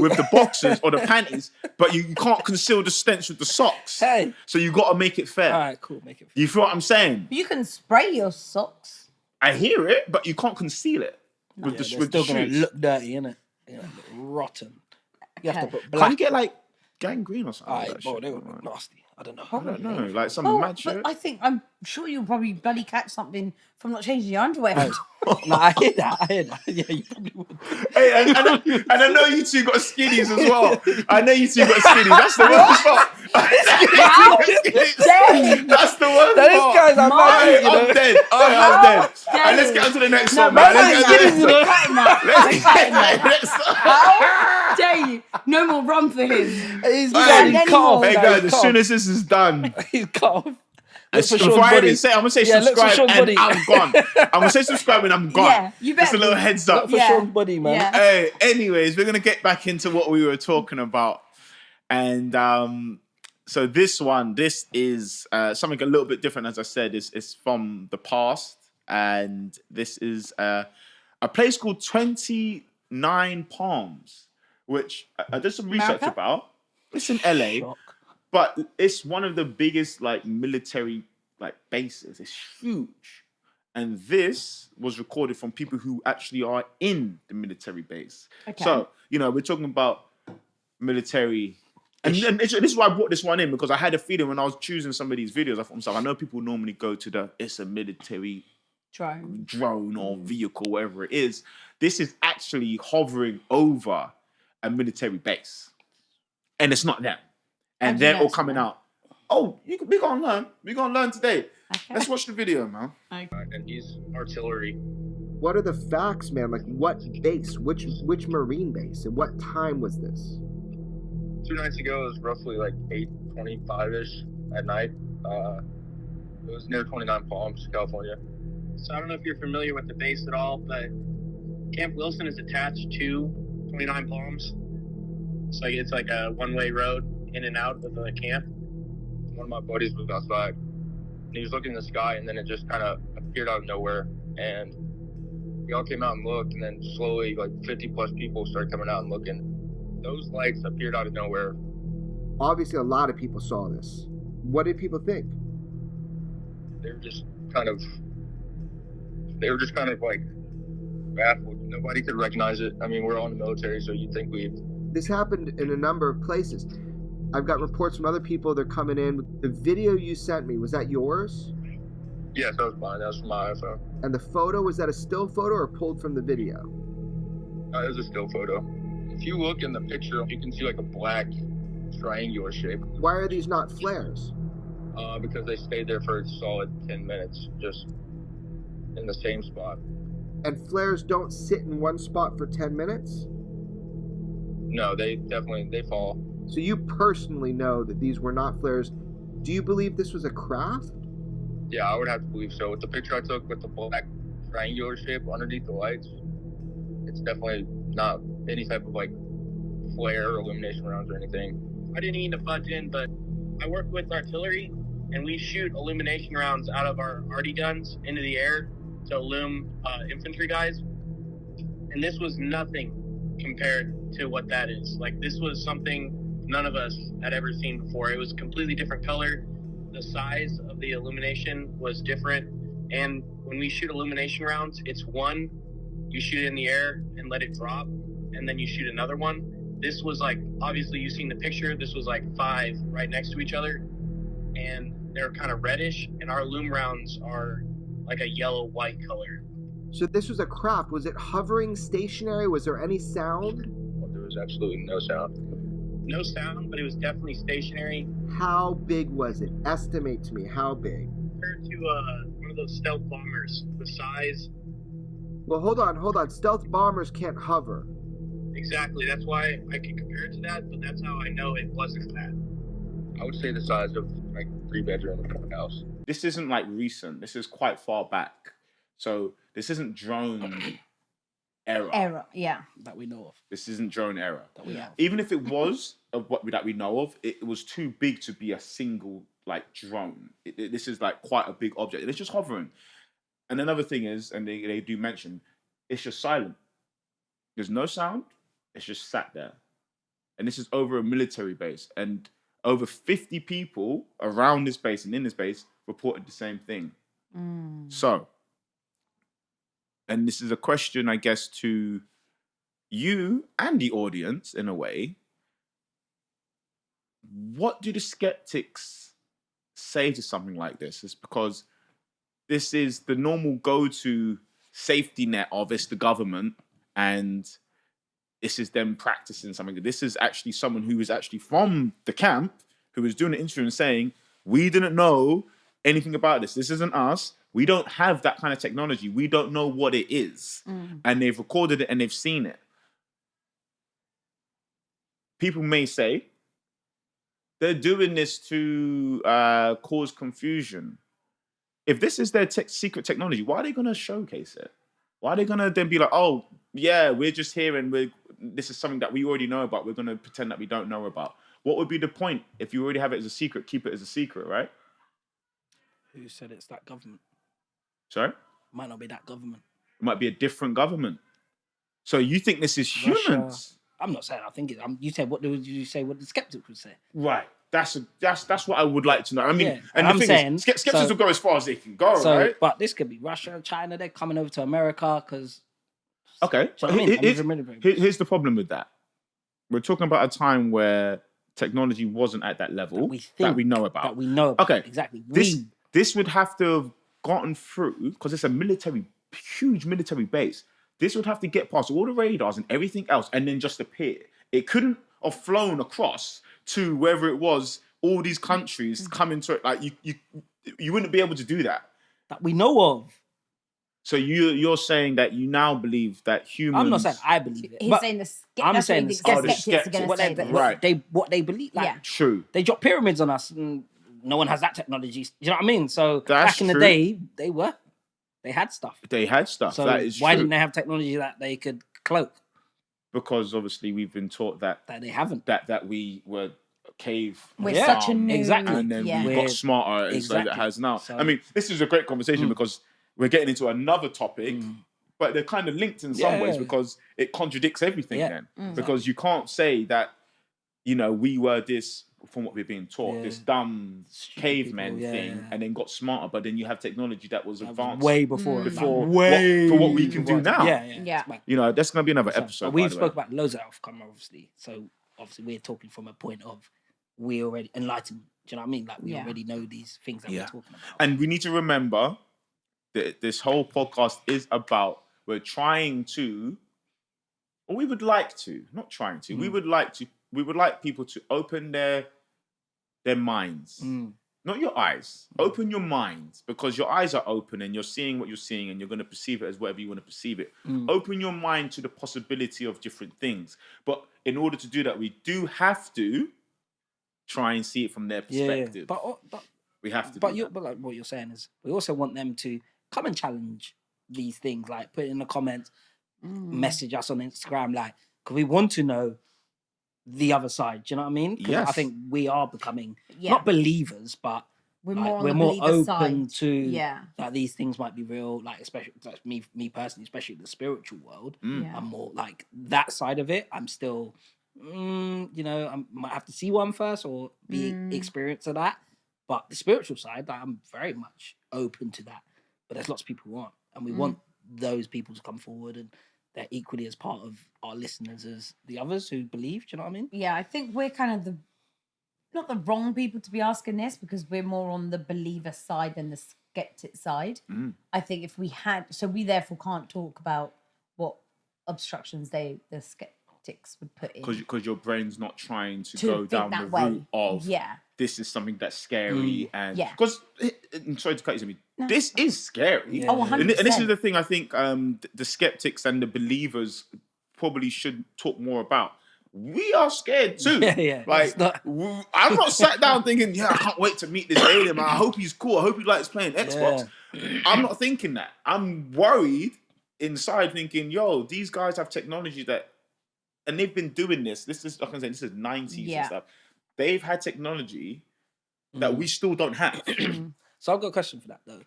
S1: with the boxers or the panties, but you can't conceal the stench with the socks.
S3: Hey.
S1: So you got to make it fair.
S3: All right, cool. Make it fair.
S1: You feel what I'm saying?
S2: You can spray your socks.
S1: I hear it, but you can't conceal it with the
S3: They're still going to
S1: shoes.
S3: look dirty, innit? Yeah, look rotten. You have to put black.
S1: Can't you get like gangrene or something?
S3: All
S1: like
S3: right,
S1: that
S3: bro,
S1: shit?
S3: they would look nasty. I don't know.
S1: I don't know, like some mad shit.
S2: But I'm sure you'll probably bloody catch something from not changing your underwear.
S3: No, I hear that. Yeah, you probably would.
S1: Hey, and I know you two got skinnies as well. I know you two got skinnies. That's the worst part. That's the worst part.
S3: Those guys are mad.
S1: I'm dead. I'm dead. And let's get on to the next one, man.
S2: How dare you? No more run for him.
S3: He's
S1: cut
S3: off.
S1: Hey guys, as soon as this is done,
S3: He's cut off.
S1: before I even say, I'm gonna say subscribe and
S3: body.
S1: I'm gone. I'm gonna say subscribe and I'm gone.
S2: Yeah, you better.
S1: Just a little heads up.
S3: Look for Sean's body, man.
S2: Yeah.
S1: Hey, anyways, we're gonna get back into what we were talking about, and so this is something a little bit different. As I said, it's from the past, and this is a place called 29 Palms, which I did some research about. It's in LA.
S3: Shock.
S1: But it's one of the biggest like military like bases. It's huge. And this was recorded from people who actually are in the military base.
S2: Okay.
S1: So, we're talking about military. And this is why I brought this one in, because I had a feeling when I was choosing some of these videos, I thought to myself, I know people normally go to it's a military drone or vehicle, whatever it is. This is actually hovering over a military base. And it's not them. And they're all coming out. Oh, we're going to learn. We're going to learn today. Okay. Let's watch the video, man.
S6: Okay. And he's artillery.
S11: What are the facts, man? Like, what base? Which Marine base? And what time was this?
S6: 2 nights ago, it was roughly like 12:25-ish at night. It was near 29 Palms, California.
S12: So I don't know if you're familiar with the base at all, but Camp Wilson is attached to 29 Palms. So it's like a one-way road in and out of the camp.
S6: One of my buddies was outside, and he was looking in the sky, and then it just kind of appeared out of nowhere. And we all came out and looked, and then slowly, like 50-plus people started coming out and looking. Those lights appeared out of nowhere.
S11: Obviously, a lot of people saw this. What did people think?
S6: They were just kind of like baffled. Nobody could recognize it. I mean, we're all in the military, so you'd think we'd...
S11: This happened in a number of places. I've got reports from other people. They're coming in. The video you sent me, was that yours?
S6: Yes, that was mine. That was from my iPhone.
S11: And the photo, was that a still photo or pulled from the video?
S6: It was a still photo. If you look in the picture, you can see like a black triangular shape.
S11: Why are these not flares?
S6: Because they stayed there for a solid 10 minutes, just in the same spot.
S11: And flares don't sit in one spot for 10 minutes?
S6: No, they fall.
S11: So you personally know that these were not flares. Do you believe this was a craft?
S6: Yeah, I would have to believe so. With the picture I took with the black triangular shape underneath the lights, it's definitely not any type of like flare or illumination rounds or anything.
S12: I didn't mean to butt in, but I work with artillery, and we shoot illumination rounds out of our arty guns into the air to illumine infantry guys. And this was nothing compared to what that is. Like, this was something none of us had ever seen before. It was a completely different color. The size of the illumination was different. And when we shoot illumination rounds, it's one, you shoot it in the air and let it drop, and then you shoot another one. This was like, obviously you've seen the picture, this was like 5 right next to each other, and they're kind of reddish, and our loom rounds are like a yellow-white color.
S11: So this was a craft. Was it hovering, stationary? Was there any sound?
S6: There was absolutely no sound.
S12: No sound, but it was definitely stationary.
S11: How big was it? Estimate to me, how big?
S12: Compared to one of those stealth bombers, the size.
S11: Well, hold on. Stealth bombers can't hover.
S12: Exactly, that's why I can compare it to that, but that's how I know it wasn't that.
S6: I would say the size of like 3-bedroom house.
S1: This isn't like recent. This is quite far back. So this isn't drone era.
S2: Yeah.
S3: That we know of.
S1: This isn't drone era.
S3: That we know.
S1: Even if it was that we know of, it was too big to be a single like drone. This is like quite a big object. It's just hovering. And another thing is, and they do mention, it's just silent. There's no sound. It's just sat there. And this is over a military base. And over 50 people around this base and in this base reported the same thing. So, and this is a question, I guess, to you and the audience, in a way. What do the skeptics say to something like this? It's because this is the normal go-to safety net of it's the government, and this is them practicing something. This is actually someone who is actually from the camp who is doing an interview and saying, we didn't know anything about this. This isn't us. We don't have that kind of technology. We don't know what it is. And they've recorded it and they've seen it. People may say they're doing this to cause confusion. If this is their secret technology, why are they going to showcase it? Why are they going to then be like, oh, yeah, we're just here and this is something that we already know about. We're going to pretend that we don't know about. What would be the point? If you already have it as a secret, keep it as a secret, right?
S3: Who said it's that government?
S1: Sorry?
S3: It might not be that government.
S1: It might be a different government. So you think this is humans?
S3: Russia. I'm not saying I think it. You said what would you say? What the skeptics would say?
S1: Right. That's what I would like to know. I mean,
S3: Yeah,
S1: and
S3: I'm
S1: the thing
S3: saying,
S1: is, skeptics will go as far as they can go,
S3: So,
S1: right?
S3: but this could be Russia, China. They're coming over to America because.
S1: Okay.
S3: So, I mean,
S1: Here's the problem with that. We're talking about a time where technology wasn't at that level that we know about. Okay.
S3: Exactly.
S1: This would have to have gotten through, because it's a huge military base. This would have to get past all the radars and everything else and then just appear. It couldn't have flown across to wherever it was, all these countries come into it. Like you wouldn't be able to do that.
S3: That we know of.
S1: So you're saying that you now believe that humans.
S3: I'm not saying I believe it.
S2: He's
S3: but
S2: saying
S3: I'm
S2: that's
S3: saying
S2: what he
S3: the
S2: thinks
S3: skeptics.
S2: skeptics are
S3: What
S2: going to
S3: they,
S2: say.
S1: Right.
S3: what they believe. Like,
S2: Yeah.
S1: True.
S3: They drop pyramids on us, and no one has that technology. You know what I mean? So
S1: That's
S3: back in the
S1: true.
S3: day, they had stuff.
S1: They had stuff.
S3: So
S1: that is
S3: why
S1: true.
S3: didn't they have technology that they could cloak?
S1: Because obviously we've been taught that
S3: they haven't.
S1: That we were cave.
S2: We're such a new...
S3: Exactly.
S1: And then we got smarter as it has now.
S3: So,
S1: I mean, this is a great conversation because we're getting into another topic, but they're kind of linked in some ways because it contradicts everything then. Because you can't say that, you know, we were this, from what we're being taught, this dumb caveman thing, and then got smarter, but then you have technology that was advanced
S3: way before
S1: for what we can do now.
S3: Yeah.
S1: You know, that's going to be another episode.
S3: But we've spoke about loads of outcome, obviously. So obviously we're talking from a point of we already enlightened. Do you know what I mean? Like we already know these things that we're talking about.
S1: And we need to remember that this whole podcast is about we're trying to, or we would like to, not trying to, we would like people to open their minds. Not your eyes. Open your minds, because your eyes are open and you're seeing what you're seeing and you're going to perceive it as whatever you want to perceive it. Open your mind to the possibility of different things. But in order to do that, we do have to try and see it from their perspective.
S3: But
S1: we have to.
S3: But like what you're saying is, we also want them to come and challenge these things. Like put it in the comments, message us on Instagram. Like, because we want to know the other side. Do you know what I mean? Because I think we are becoming not believers, but
S2: we're
S3: like,
S2: more
S3: open
S2: side.
S3: to that these things might be real. Like especially like me personally, especially the spiritual world. I'm more like that side of it. I'm still. You know, I might have to see one first or be experience of that. But the spiritual side, like, I'm very much open to that. But there's lots of people who aren't, and we want those people to come forward, and they're equally as part of our listeners as the others who believe. Do you know what I mean?
S2: Yeah, I think we're kind of not the wrong people to be asking this, because we're more on the believer side than the skeptic side. I think if we had, so we therefore can't talk about what obstructions the skeptics would put in,
S1: because your brain's not trying to go down the route of this is something that's scary and because I'm sorry to cut you, this is scary.
S2: 100%.
S1: And this is the thing I think the skeptics and the believers probably should talk more about. We are scared too. Like I'm not sat down thinking, I can't wait to meet this alien, man. I hope he's cool. I hope he likes playing Xbox. I'm not thinking that. I'm worried inside thinking, yo, these guys have technology that, and they've been doing this. This is, like I'm saying, this is 90s and stuff. They've had technology that we still don't have.
S3: So I've got a question for that though.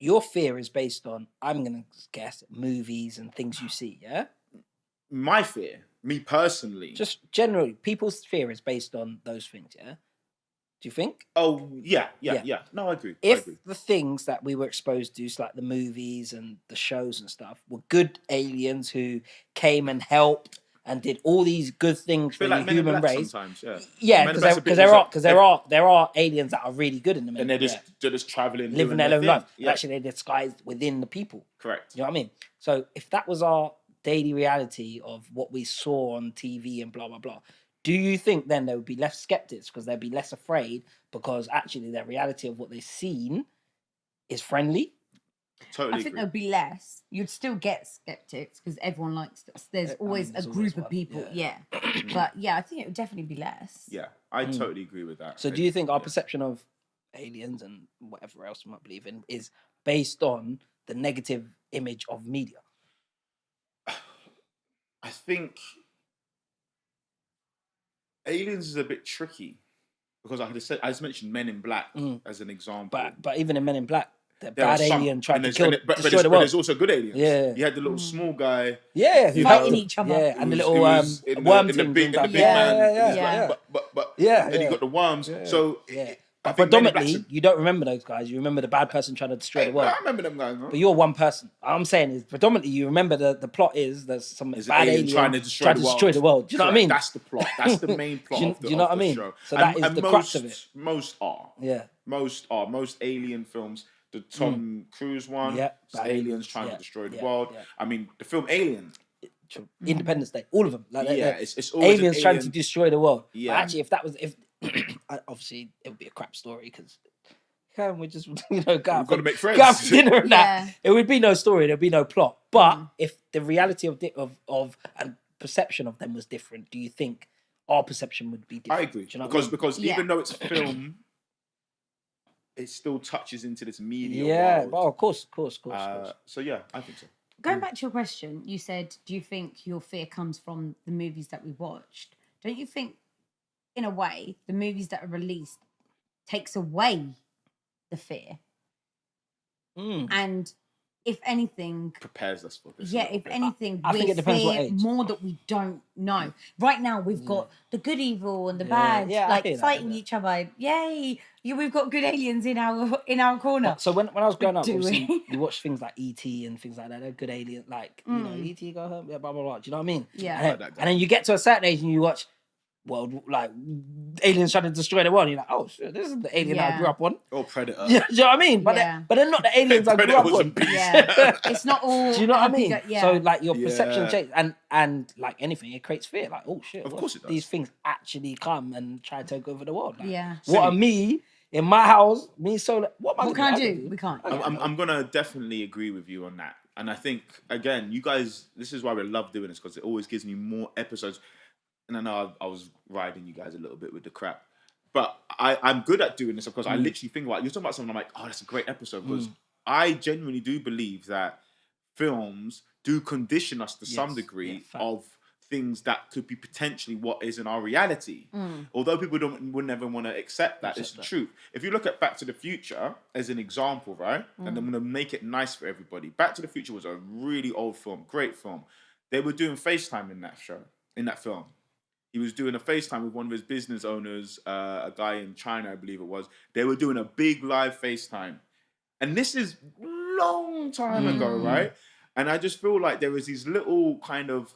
S3: Your fear is based on, I'm gonna guess, movies and things you see, yeah?
S1: My fear, me personally.
S3: Just generally, people's fear is based on those things, yeah? Do you think?
S1: Oh, yeah. No, I agree.
S3: If the things that we were exposed to, like the movies and the shows and stuff, were good aliens who came and helped and did all these good things for the human race.
S1: Sometimes,
S3: because there are aliens that are really good in the movie.
S1: And they're just traveling,
S3: living their own life. Actually, they're disguised within the people.
S1: Correct.
S3: You know what I mean? So if that was our daily reality of what we saw on TV and blah blah blah, do you think then there would be less skeptics because they'd be less afraid because actually their reality of what they've seen is friendly?
S1: Totally.
S2: I think there'd be less. You'd still get skeptics because everyone likes. There's always a group of people. But I think it would definitely be less.
S1: Yeah, I totally agree with that.
S3: So do you think our perception of aliens and whatever else we might believe in is based on the negative image of media?
S1: I think aliens is a bit tricky because I just mentioned Men in Black as an example.
S3: But even in Men in Black, the bad alien tried to destroy the world.
S1: But there's also good aliens.
S3: Yeah.
S1: You had the little small guy.
S3: Yeah,
S2: who fighting each other.
S3: Yeah, and the little worm thing.
S1: Big man. But
S3: then
S1: you got the worms. So
S3: but predominantly, you don't remember those guys. You remember the bad person trying to destroy the world.
S1: I remember them guys.
S3: But you're one person. I'm saying is predominantly you remember the plot is there's some bad alien trying to destroy the world. Do you know what I mean?
S1: That's the plot. That's the main plot.
S3: Do you know what I mean?
S1: Show.
S3: So that is the crux of it.
S1: Most are.
S3: Yeah.
S1: Most alien films. The Tom Cruise one. Yeah. Aliens trying to destroy the world. Yeah. I mean, the film Alien.
S3: Independence Day. All of them.
S1: It's always
S3: aliens trying to destroy the world.
S1: Yeah.
S3: But actually, if that was obviously it would be a crap story because can we just, go
S1: got to make friends.
S3: go out for dinner and
S2: Yeah.
S3: that? It would be no story. There'd be no plot. But if the reality of and perception of them was different, do you think our perception would be different?
S1: I agree.
S3: Do you know what I mean?
S1: Because even though it's film, it still touches into this media
S3: Yeah,
S1: world.
S3: of course.
S1: So yeah, I think so.
S2: Going back to your question, you said, do you think your fear comes from the movies that we watched? Don't you think, in a way, the movies that are released takes away the fear? And if anything,
S1: prepares us for this.
S2: Yeah, if anything,
S3: I think it depends what
S2: fear
S3: age.
S2: more that we don't know. Right now, we've got the good, evil, and the
S3: Yeah,
S2: bad,
S3: yeah, I
S2: like
S3: hear that,
S2: fighting each other. Yay! We've got good aliens in our corner.
S3: So when I was growing up,
S2: Do
S3: obviously,
S2: we?
S3: you watch things like E.T. and things like that. They're good aliens, like E.T. go home, blah blah blah. Do you know what I mean?
S2: Yeah.
S3: And then you get to a certain age and you watch aliens trying to destroy the world. And you're like, oh shit, this is the alien I grew up on.
S1: Or Predator.
S3: Do you know what I mean? But they're not the aliens I grew up on.
S2: Yeah, it's not all.
S3: Do you know what I mean?
S2: Yeah.
S3: So like your perception changes, and like anything, it creates fear. Like, oh shit,
S1: of course it does.
S3: These things actually come and try to take over the world. Like,
S2: Yeah.
S3: What are me in my house? Me solo. What am I
S2: can I
S3: gonna
S2: do? We can't.
S1: I'm gonna definitely agree with you on that. And I think again, you guys, this is why we love doing this, because it always gives me more episodes. And I know I was riding you guys a little bit with the crap, but I'm good at doing this because I literally think about, you're talking about something, I'm like, oh, that's a great episode, because I genuinely do believe that films do condition us to some degree of things that could be potentially what is in our reality. Although people would never want to accept that, it's the truth. If you look at Back to the Future as an example, right? And I'm going to make it nice for everybody. Back to the Future was a really old film, great film. They were doing FaceTime in that film. He was doing a FaceTime with one of his business owners, a guy in China, I believe it was. They were doing a big live FaceTime. And this is long time ago, right? And I just feel like there was these little kind of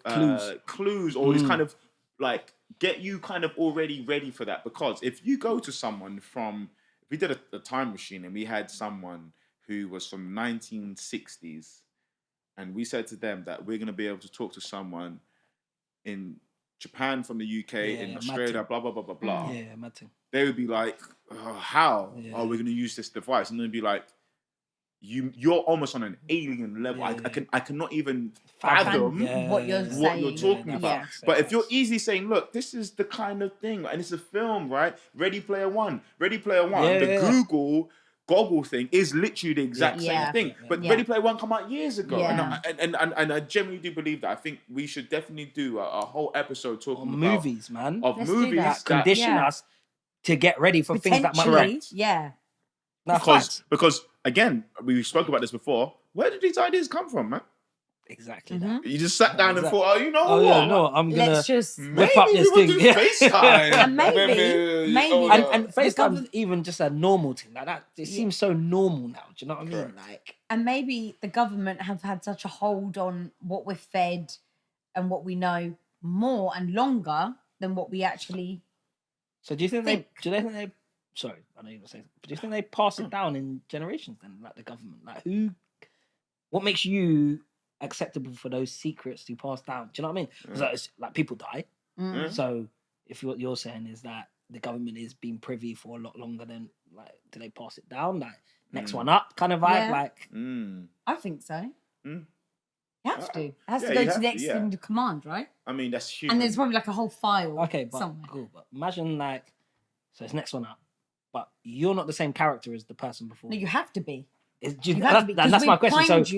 S1: clues or these kind of like get you kind of already ready for that. Because if you go to someone if we did a time machine and we had someone who was from 1960s and we said to them that we're going to be able to talk to someone in Japan from the UK, in Australia, blah, blah, blah, blah, blah.
S3: Yeah, imagine.
S1: They would be like, how are we going to use this device? And they'd be like, you're almost on an alien level. I cannot even fathom
S2: what you're
S1: talking about. But if you're easily saying, look, this is the kind of thing, and it's a film, right? Ready Player One. The Google goggle thing is literally the exact same thing. But Ready Player One come out years ago. And I genuinely do believe that. I think we should definitely do a whole episode talking about
S3: movies, man.
S2: Let's do that.
S3: That condition us to get ready for things that might
S2: Potentially, yeah.
S1: Because again, we spoke about this before. Where did these ideas come from, man?
S3: Exactly that.
S1: You just sat down and thought, what?
S3: Yeah, no, I'm gonna
S2: Let's just
S3: whip up this thing.
S2: FaceTime. And maybe.
S3: And FaceTime's even just a normal thing like that. It seems so normal now. Do you know what I mean? Like,
S2: and maybe the government have had such a hold on what we're fed and what we know more and longer than what we actually.
S3: So do you think they? Sorry, I know you were saying. But do you think they pass it down in generations then, like the government? Like what makes you acceptable for those secrets to pass down? Do you know what I mean? Because it's like people die. So if what you're saying is that the government is being privy for a lot longer than, like, do they pass it down? Like next one up kind of vibe?
S2: Yeah.
S3: Like
S2: I think so. You have to. It has to go to the next in command, right?
S1: I mean, that's huge.
S2: And there's probably like a whole file.
S3: Okay, but
S2: somewhere.
S3: cool. But imagine so it's next one up, but you're not the same character as the person before.
S2: No, you have to be.
S3: That's my question. So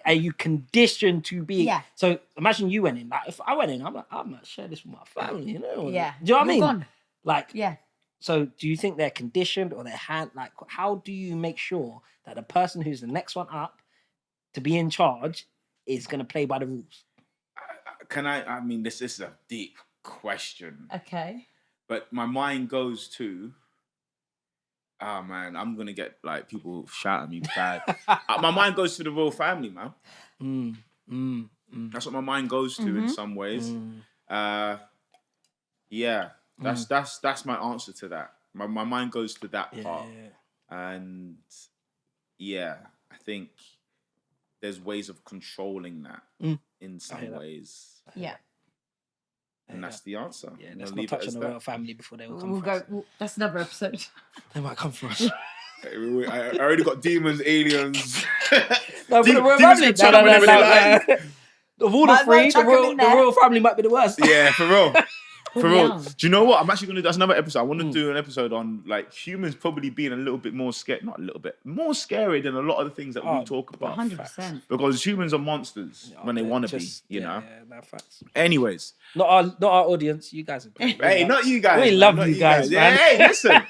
S3: are you conditioned to be?
S2: Yeah.
S3: So imagine you went in. Like if I went in, I'm like, I might share this with my family. You know?
S2: Yeah.
S3: Do you know what I mean?
S2: Gone.
S3: Like
S2: yeah.
S3: So do you think they're conditioned or they're like? How do you make sure that the person who's the next one up to be in charge is going to play by the rules?
S1: I mean, this is a deep question.
S2: Okay.
S1: But my mind goes to, oh man, I'm gonna get like people shouting me bad. My mind goes to the royal family, man. That's what my mind goes to in some ways. Yeah, that's my answer to that. My mind goes to that part, and I think there's ways of controlling that in some ways.
S2: Yeah.
S1: And that's the answer.
S3: Yeah, let's not touch on the royal family before they will come
S2: We'll
S3: for us.
S2: that's another episode.
S3: They might come for us.
S1: I already got demons, aliens.
S3: No, but the royal
S1: demons
S3: family.
S1: can turn up whenever they like.
S3: Of all the
S2: Might as well
S3: three,
S2: chuck 'em in
S3: the
S2: there.
S3: royal family might be the worst.
S1: Yeah, for real. For real.
S2: Yeah.
S1: Do you know what? I'm actually going to do that's another episode. I want to do an episode on like humans probably being a little bit more scared, not a little bit, more scary than a lot of the things that we talk about.
S2: 100%.
S1: Because humans are monsters when they want to be, you know?
S3: Yeah, no facts.
S1: Anyways.
S3: Not our audience. You guys are great.
S1: Hey, not you guys.
S3: We
S1: man,
S3: love
S1: not
S3: you guys,
S1: Yeah,
S3: man.
S1: hey, listen.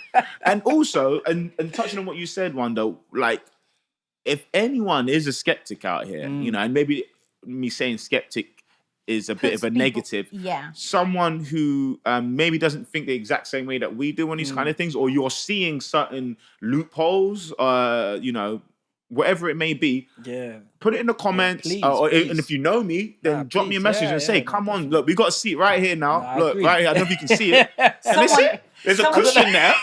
S1: And also, and touching on what you said, Wando, like, if anyone is a skeptic out here, you know, and maybe me saying skeptic is a bit of a negative.
S2: Yeah.
S1: Someone who maybe doesn't think the exact same way that we do on these kind of things, or you're seeing certain loopholes, you know, whatever it may be.
S3: Yeah.
S1: Put it in the comments,
S3: please,
S1: and if you know me, then drop me a message and say, "Come on, look, we got a seat right here now. Look, right here. I don't know if you can see it. And this it. There's a cushion there.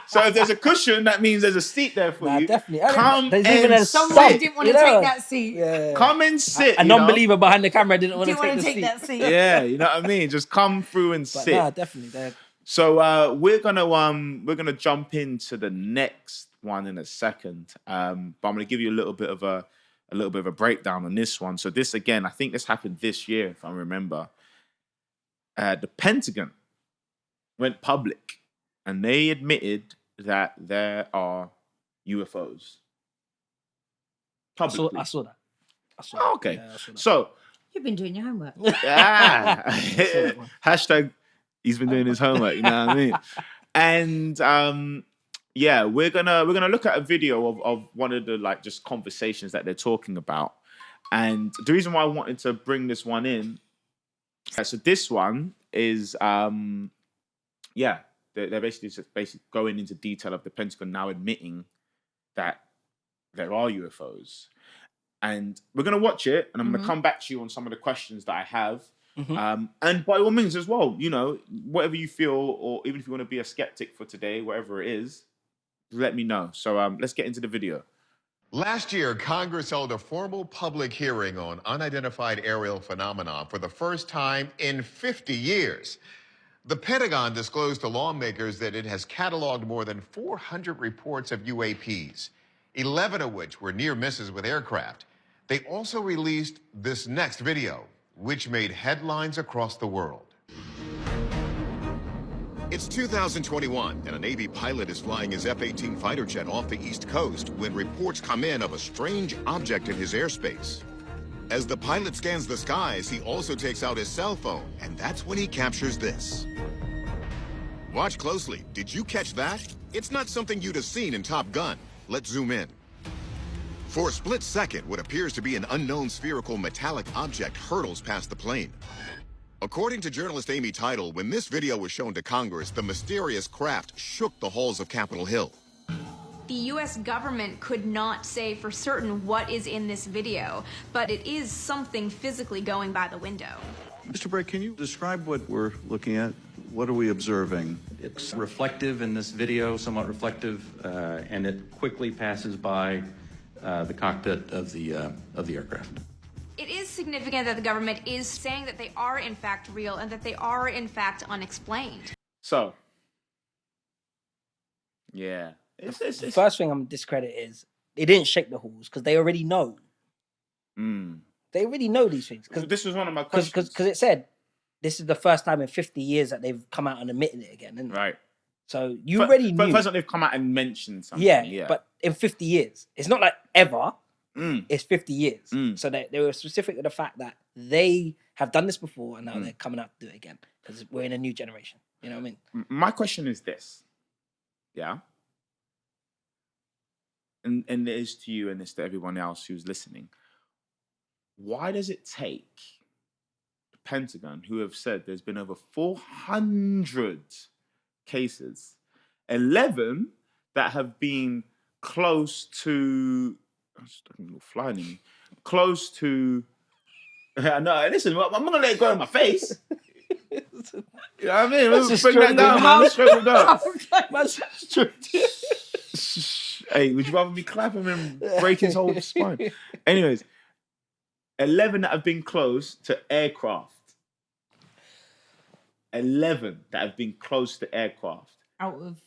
S1: So if there's a cushion, that means there's a seat there for you.
S3: Definitely.
S1: Come
S3: There's
S1: and
S3: even a
S2: Someone didn't want to
S3: you know?
S2: take that seat.
S3: Yeah.
S1: come and sit.
S3: A non-believer behind the camera didn't want to
S2: Didn't
S3: take
S2: want
S3: the
S2: to take
S3: seat.
S2: that seat.
S1: Yeah, you know what I mean. Just come through and
S3: But
S1: sit.
S3: nah, definitely.
S1: So we're gonna jump into the next one in a second. But I'm gonna give you a little bit of a breakdown on this one. So this again, I think this happened this year, if I remember. The Pentagon went public, and they admitted that there are UFOs. Publicly.
S3: I saw that.
S1: Oh, okay.
S3: Yeah, I saw that.
S1: So
S2: You've been doing your homework.
S1: hashtag he's been doing his homework, you know what I mean? And yeah, we're gonna look at a video of one of the like just conversations that they're talking about. And the reason why I wanted to bring this one in, so this one is they're basically going into detail of the Pentagon now admitting that there are UFOs. And we're going to watch it, and I'm going to come back to you on some of the questions that I have. And by all means as well, you know, whatever you feel, or even if you want to be a skeptic for today, whatever it is, let me know. So let's get into the video.
S13: Last year, Congress held a formal public hearing on unidentified aerial phenomena for the first time in 50 years. The Pentagon disclosed to lawmakers that it has cataloged more than 400 reports of UAPs, 11 of which were near misses with aircraft. They also released this next video, which made headlines across the world. It's 2021, and a Navy pilot is flying his F-18 fighter jet off the East Coast when reports come in of a strange object in his airspace. As the pilot scans the skies, he also takes out his cell phone, and that's when he captures this. Watch closely. Did you catch that? It's not something you'd have seen in Top Gun. Let's zoom in. For a split second, what appears to be an unknown spherical metallic object hurtles past the plane. According to journalist Amy Tidal, when this video was shown to Congress, the mysterious craft shook the halls of Capitol Hill.
S14: The U.S. government could not say for certain what is in this video, but it is something physically going by the window.
S15: Mr. Bray, can you describe what we're looking at? What are we observing?
S16: It's reflective in this video, somewhat reflective, and it quickly passes by the cockpit of the aircraft.
S14: It is significant that the government is saying that they are in fact real and that they are in fact unexplained.
S1: So, yeah.
S3: The first thing I'm discredit is they didn't shake the halls because they already know. They already know these things.
S1: Because this was one of my questions.
S3: Because it said this is the first time in 50 years that they've come out and admitted it again, isn't it?
S1: Right.
S3: So you already knew.
S1: First time they've come out and mentioned something.
S3: Yeah, but in 50 years. It's not like ever. It's 50 years. So they were specific to the fact that they have done this before and now they're coming out to do it again because we're in a new generation. You know what I mean?
S1: My question is this. Yeah? And it is to you and it's to everyone else who's listening. Why does it take the Pentagon, who have said there's been over 400 cases, 11 that have been close to, flying in me, close to, no, listen, I'm not going to let it go in my face. You know what I mean? Let's bring that down, man. Let's bring it down. Hey, would you rather me clap him and break his whole spine? Anyways, 11 that have been close to aircraft. 11 that have been close to aircraft.
S2: Out of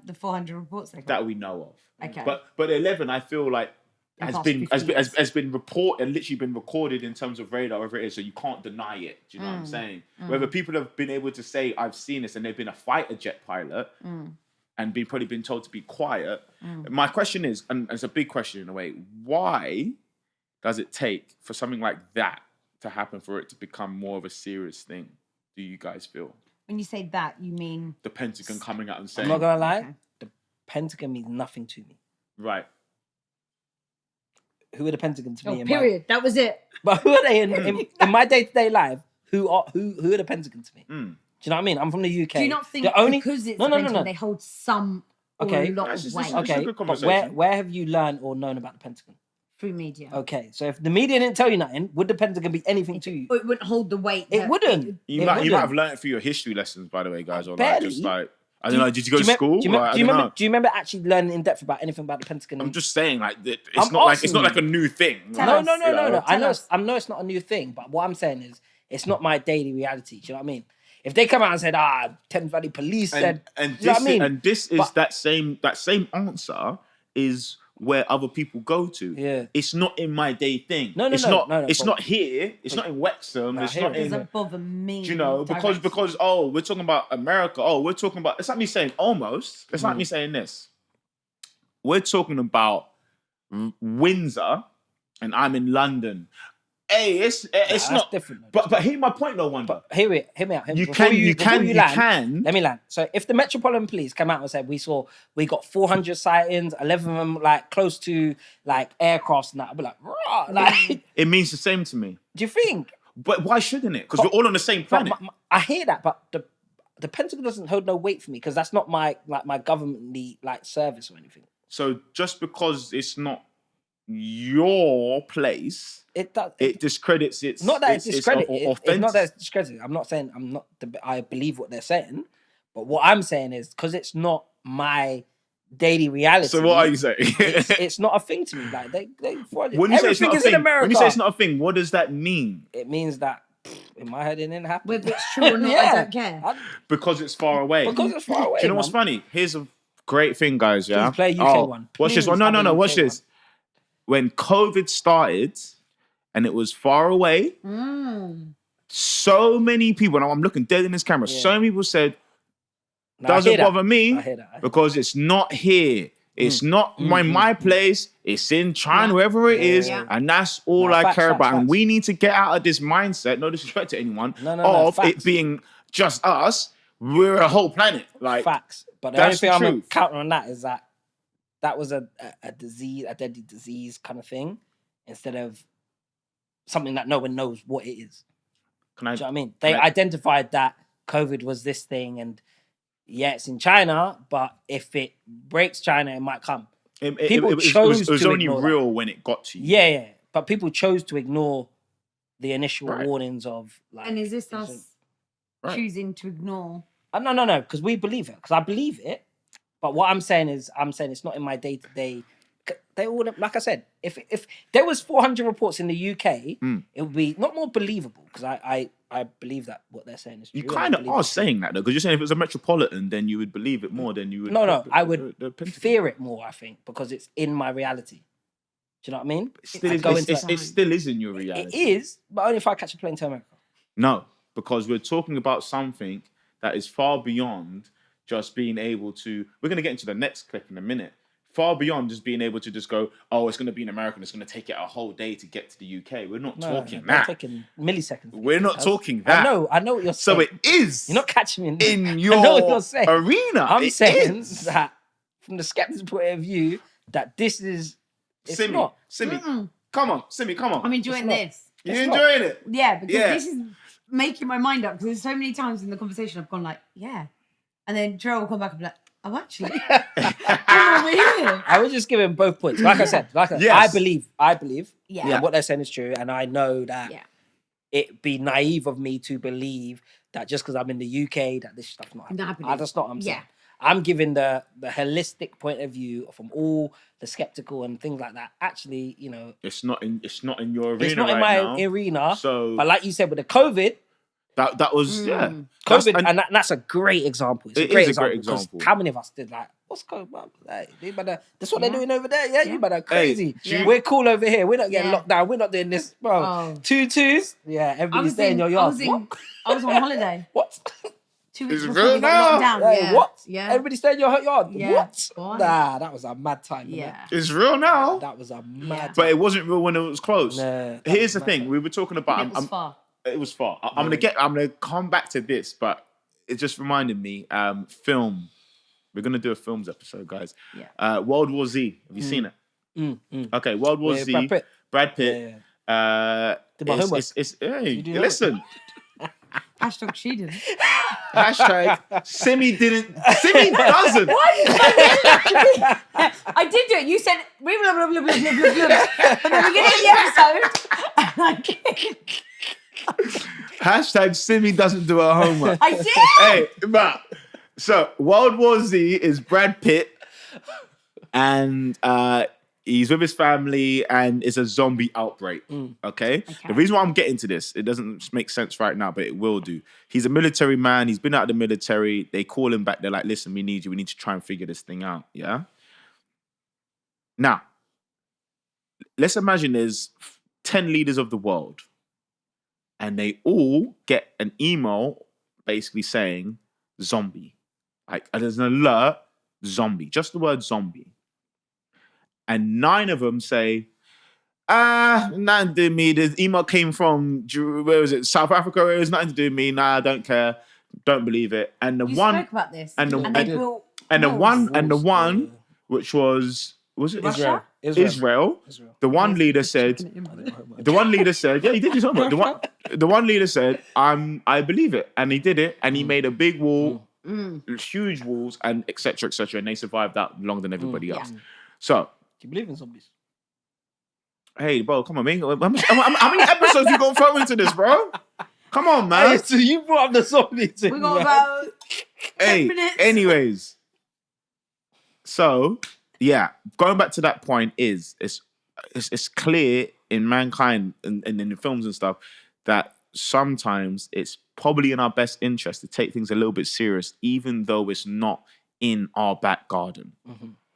S2: the 400 reports they got?
S1: That we know of.
S2: Okay.
S1: But 11, I feel like
S2: In
S1: has
S2: past
S1: been
S2: 50 years.
S1: has been literally been recorded in terms of radar, whatever it is. So you can't deny it. Do you know what I'm saying? Whether people have been able to say I've seen this and they've been a fighter jet pilot and probably been told to be quiet. My question is, and it's a big question in a way, why does it take for something like that to happen for it to become more of a serious thing? Do you guys feel?
S2: When you say that, you mean
S1: The Pentagon coming out and saying,
S3: I'm not gonna lie, the Pentagon means nothing to me.
S1: right.
S3: Who are the Pentagon to me?
S2: period. That was it.
S3: But who are they in my day-to-day life? Who are the Pentagon to me? Do you know what I mean? I'm from the UK.
S2: Do you not think because it's
S3: no.
S2: they hold some or a lot of weight?
S3: Okay, but where have you learned or known about the Pentagon?
S2: Through media.
S3: Okay, so if the media didn't tell you nothing, would the Pentagon be anything to you?
S2: It wouldn't hold the weight.
S3: It wouldn't.
S1: You might have learned it through your history lessons, by the way, guys. Or
S3: Barely.
S1: just I don't know. Did you go to school?
S3: Do you remember actually learning in depth about anything about the Pentagon?
S1: I'm just saying, it's not like a new thing.
S3: No. I know it's not a new thing, but what I'm saying is it's not my daily reality. Do you know what I mean? If they come out and said, Thames Valley Police said,
S1: this is that same answer is where other people go to.
S3: Yeah.
S1: It's not in my day thing. It's not here. It's not in Wexham. It's not in.
S2: It doesn't bother me.
S1: You know, because we're talking about America. We're talking about. It's like me saying almost. It's like me saying this. We're talking about Windsor, and I'm in London. Hey, it's not
S3: different.
S1: But hear my point, though, Wonder.
S3: Hear me out.
S1: You can.
S3: Let me land. So if the Metropolitan Police come out and said we got 400 sightings, 11 of them like close to like aircrafts and that, I'd be like, rah, like.
S1: It means the same to me.
S3: Do you think?
S1: But why shouldn't it? Because we're all on the same planet.
S3: I hear that, but the Pentagon doesn't hold no weight for me because that's not my governmentally like service or anything.
S1: So just because it's not your place, it discredits its.
S3: Not that it's discredited. It's not that it's discredited. I'm not saying I believe what they're saying, but what I'm saying is because it's not my daily reality.
S1: So what are you saying?
S3: it's not a thing to me. Like they
S1: when you say it's not a thing, when you say it's not a thing, what does that mean?
S3: It means that in my head it didn't happen.
S2: Whether it's true or not, I don't care.
S1: Because it's far away.
S3: Because it's far away.
S1: Do you know what's funny? Here's a great thing, guys. Yeah.
S3: Please play UK one.
S1: Watch this one. No. Watch this. When COVID started and it was far away, so many people, and I'm looking dead in this camera, so many people said, doesn't bother me because it's not here. It's not my place. It's in China, wherever it is. And that's all I care about. And we need to get out of this mindset, no disrespect to anyone, of it being just us. We're a whole planet. Like
S3: facts. But the only thing I'm going to counter on that is that was a disease, a deadly disease kind of thing, instead of something that no one knows what it is. Do you know what I mean? They identified that COVID was this thing, and it's in China, but if it breaks China, it might come. People chose to ignore. It was only real
S1: when it got to you.
S3: Yeah. But people chose to ignore the initial warnings of like.
S2: And is this us choosing to ignore?
S3: No, because we believe it. Because I believe it. But what I'm saying is, it's not in my day-to-day. They all, like I said, if there was 400 reports in the UK, it would be not more believable because I believe that what they're saying is true.
S1: You kind of are saying that though, because you're saying if it was a metropolitan, then you would believe it more than you would.
S3: No, I would fear it more. I think because it's in my reality. Do you know what I mean?
S1: It still is in your reality.
S3: It is, but only if I catch a plane to America.
S1: No, because we're talking about something that is far beyond just being able to. We're going to get into the next clip in a minute. Far beyond just being able to just go, it's going to be in America and it's going to take it a whole day to get to the UK. We're not talking that.
S3: We're taking milliseconds.
S1: We're not talking that.
S3: I know what you're saying.
S1: So it is.
S3: You're not catching me
S1: in your arena.
S3: I'm saying that from the skeptic's point of view, that this is.
S1: Simi, come on.
S2: I'm enjoying this.
S1: You're enjoying it?
S2: Yeah, because this is making my mind up. Because there's so many times in the conversation I've gone like, yeah. And then Joe will come back and be like, oh, actually.
S3: I was just giving both points. Like I said, I believe what they're saying is true. And I know that it'd be naive of me to believe that just because I'm in the UK, that this stuff's not happening. That's not what I'm saying. Yeah. I'm giving the holistic point of view from all the skeptical and things like that. Actually, it's not in your arena.
S1: It's
S3: not in my arena.
S1: So,
S3: but like you said, with the COVID,
S1: That was
S3: COVID, and that's a great example. It's a great example. How many of us did like, what's going on? Like, that's what they're doing over there. Yeah, you better crazy. We're cool over here. We're not getting locked down. We're not doing this, bro.
S2: Oh.
S3: 2-2s. Yeah, everybody stay in your yard.
S2: I was on holiday.
S3: What?
S2: 2 weeks
S1: Is it
S2: before
S1: real
S2: we got locked
S1: now?
S2: down.
S3: Yeah, what?
S2: Yeah.
S3: Everybody stay in your yard.
S2: Yeah.
S3: What? Nah, that was a mad time.
S2: Yeah.
S1: It's real now.
S3: That was a mad time.
S1: But it wasn't real when it was close.
S3: Nah,
S1: Here's the thing: we were talking about.
S2: It was far.
S1: It was far. I'm gonna come back to this, but it just reminded me. Film. We're gonna do a films episode, guys.
S2: Yeah.
S1: World War Z. Have you seen it? Okay, World War Z. Brad Pitt.
S3: Did my homework.
S1: Hey, listen.
S2: Hashtag she did.
S1: Hashtag Simi didn't. Simi doesn't.
S2: Why did I do that? I did do it. You said blah blah blah blah blah blah blah. But then we get in the episode.
S1: Hashtag Simi doesn't do her homework.
S2: I did.
S1: Hey, but so World War Z is Brad Pitt, and he's with his family, and it's a zombie outbreak. Okay? The reason why I'm getting to this, it doesn't make sense right now, but it will do. He's a military man. He's been out of the military. They call him back. They're like, listen, we need you. We need to try and figure this thing out. Yeah? Now, let's imagine there's 10 leaders of the world, and they all get an email basically saying zombie. Like, there's an alert, zombie. Just the word zombie. And 9 of them say, nothing to do with me. The email came from, where was it? South Africa. It was nothing to do with me. Nah, I don't care. Don't believe it. And the
S2: You
S1: one,
S2: spoke about this.
S1: and the
S2: built
S1: one, which was it
S2: Russia?
S1: Israel. The one leader said, yeah, he did his homework. The one leader said, I believe it, and he did it, and he made a big wall, huge walls, and etc. And they survived that longer than everybody else. So.
S3: Do you believe in zombies?
S1: Hey, bro, come on, man. How many episodes you gonna throw into this, bro? Come on, man.
S3: Hey, so you brought up the zombies.
S2: We got about 10 minutes.
S1: Anyways. So, yeah, going back to that point it's clear in mankind and in the films and stuff that sometimes it's probably in our best interest to take things a little bit serious, even though it's not in our back garden.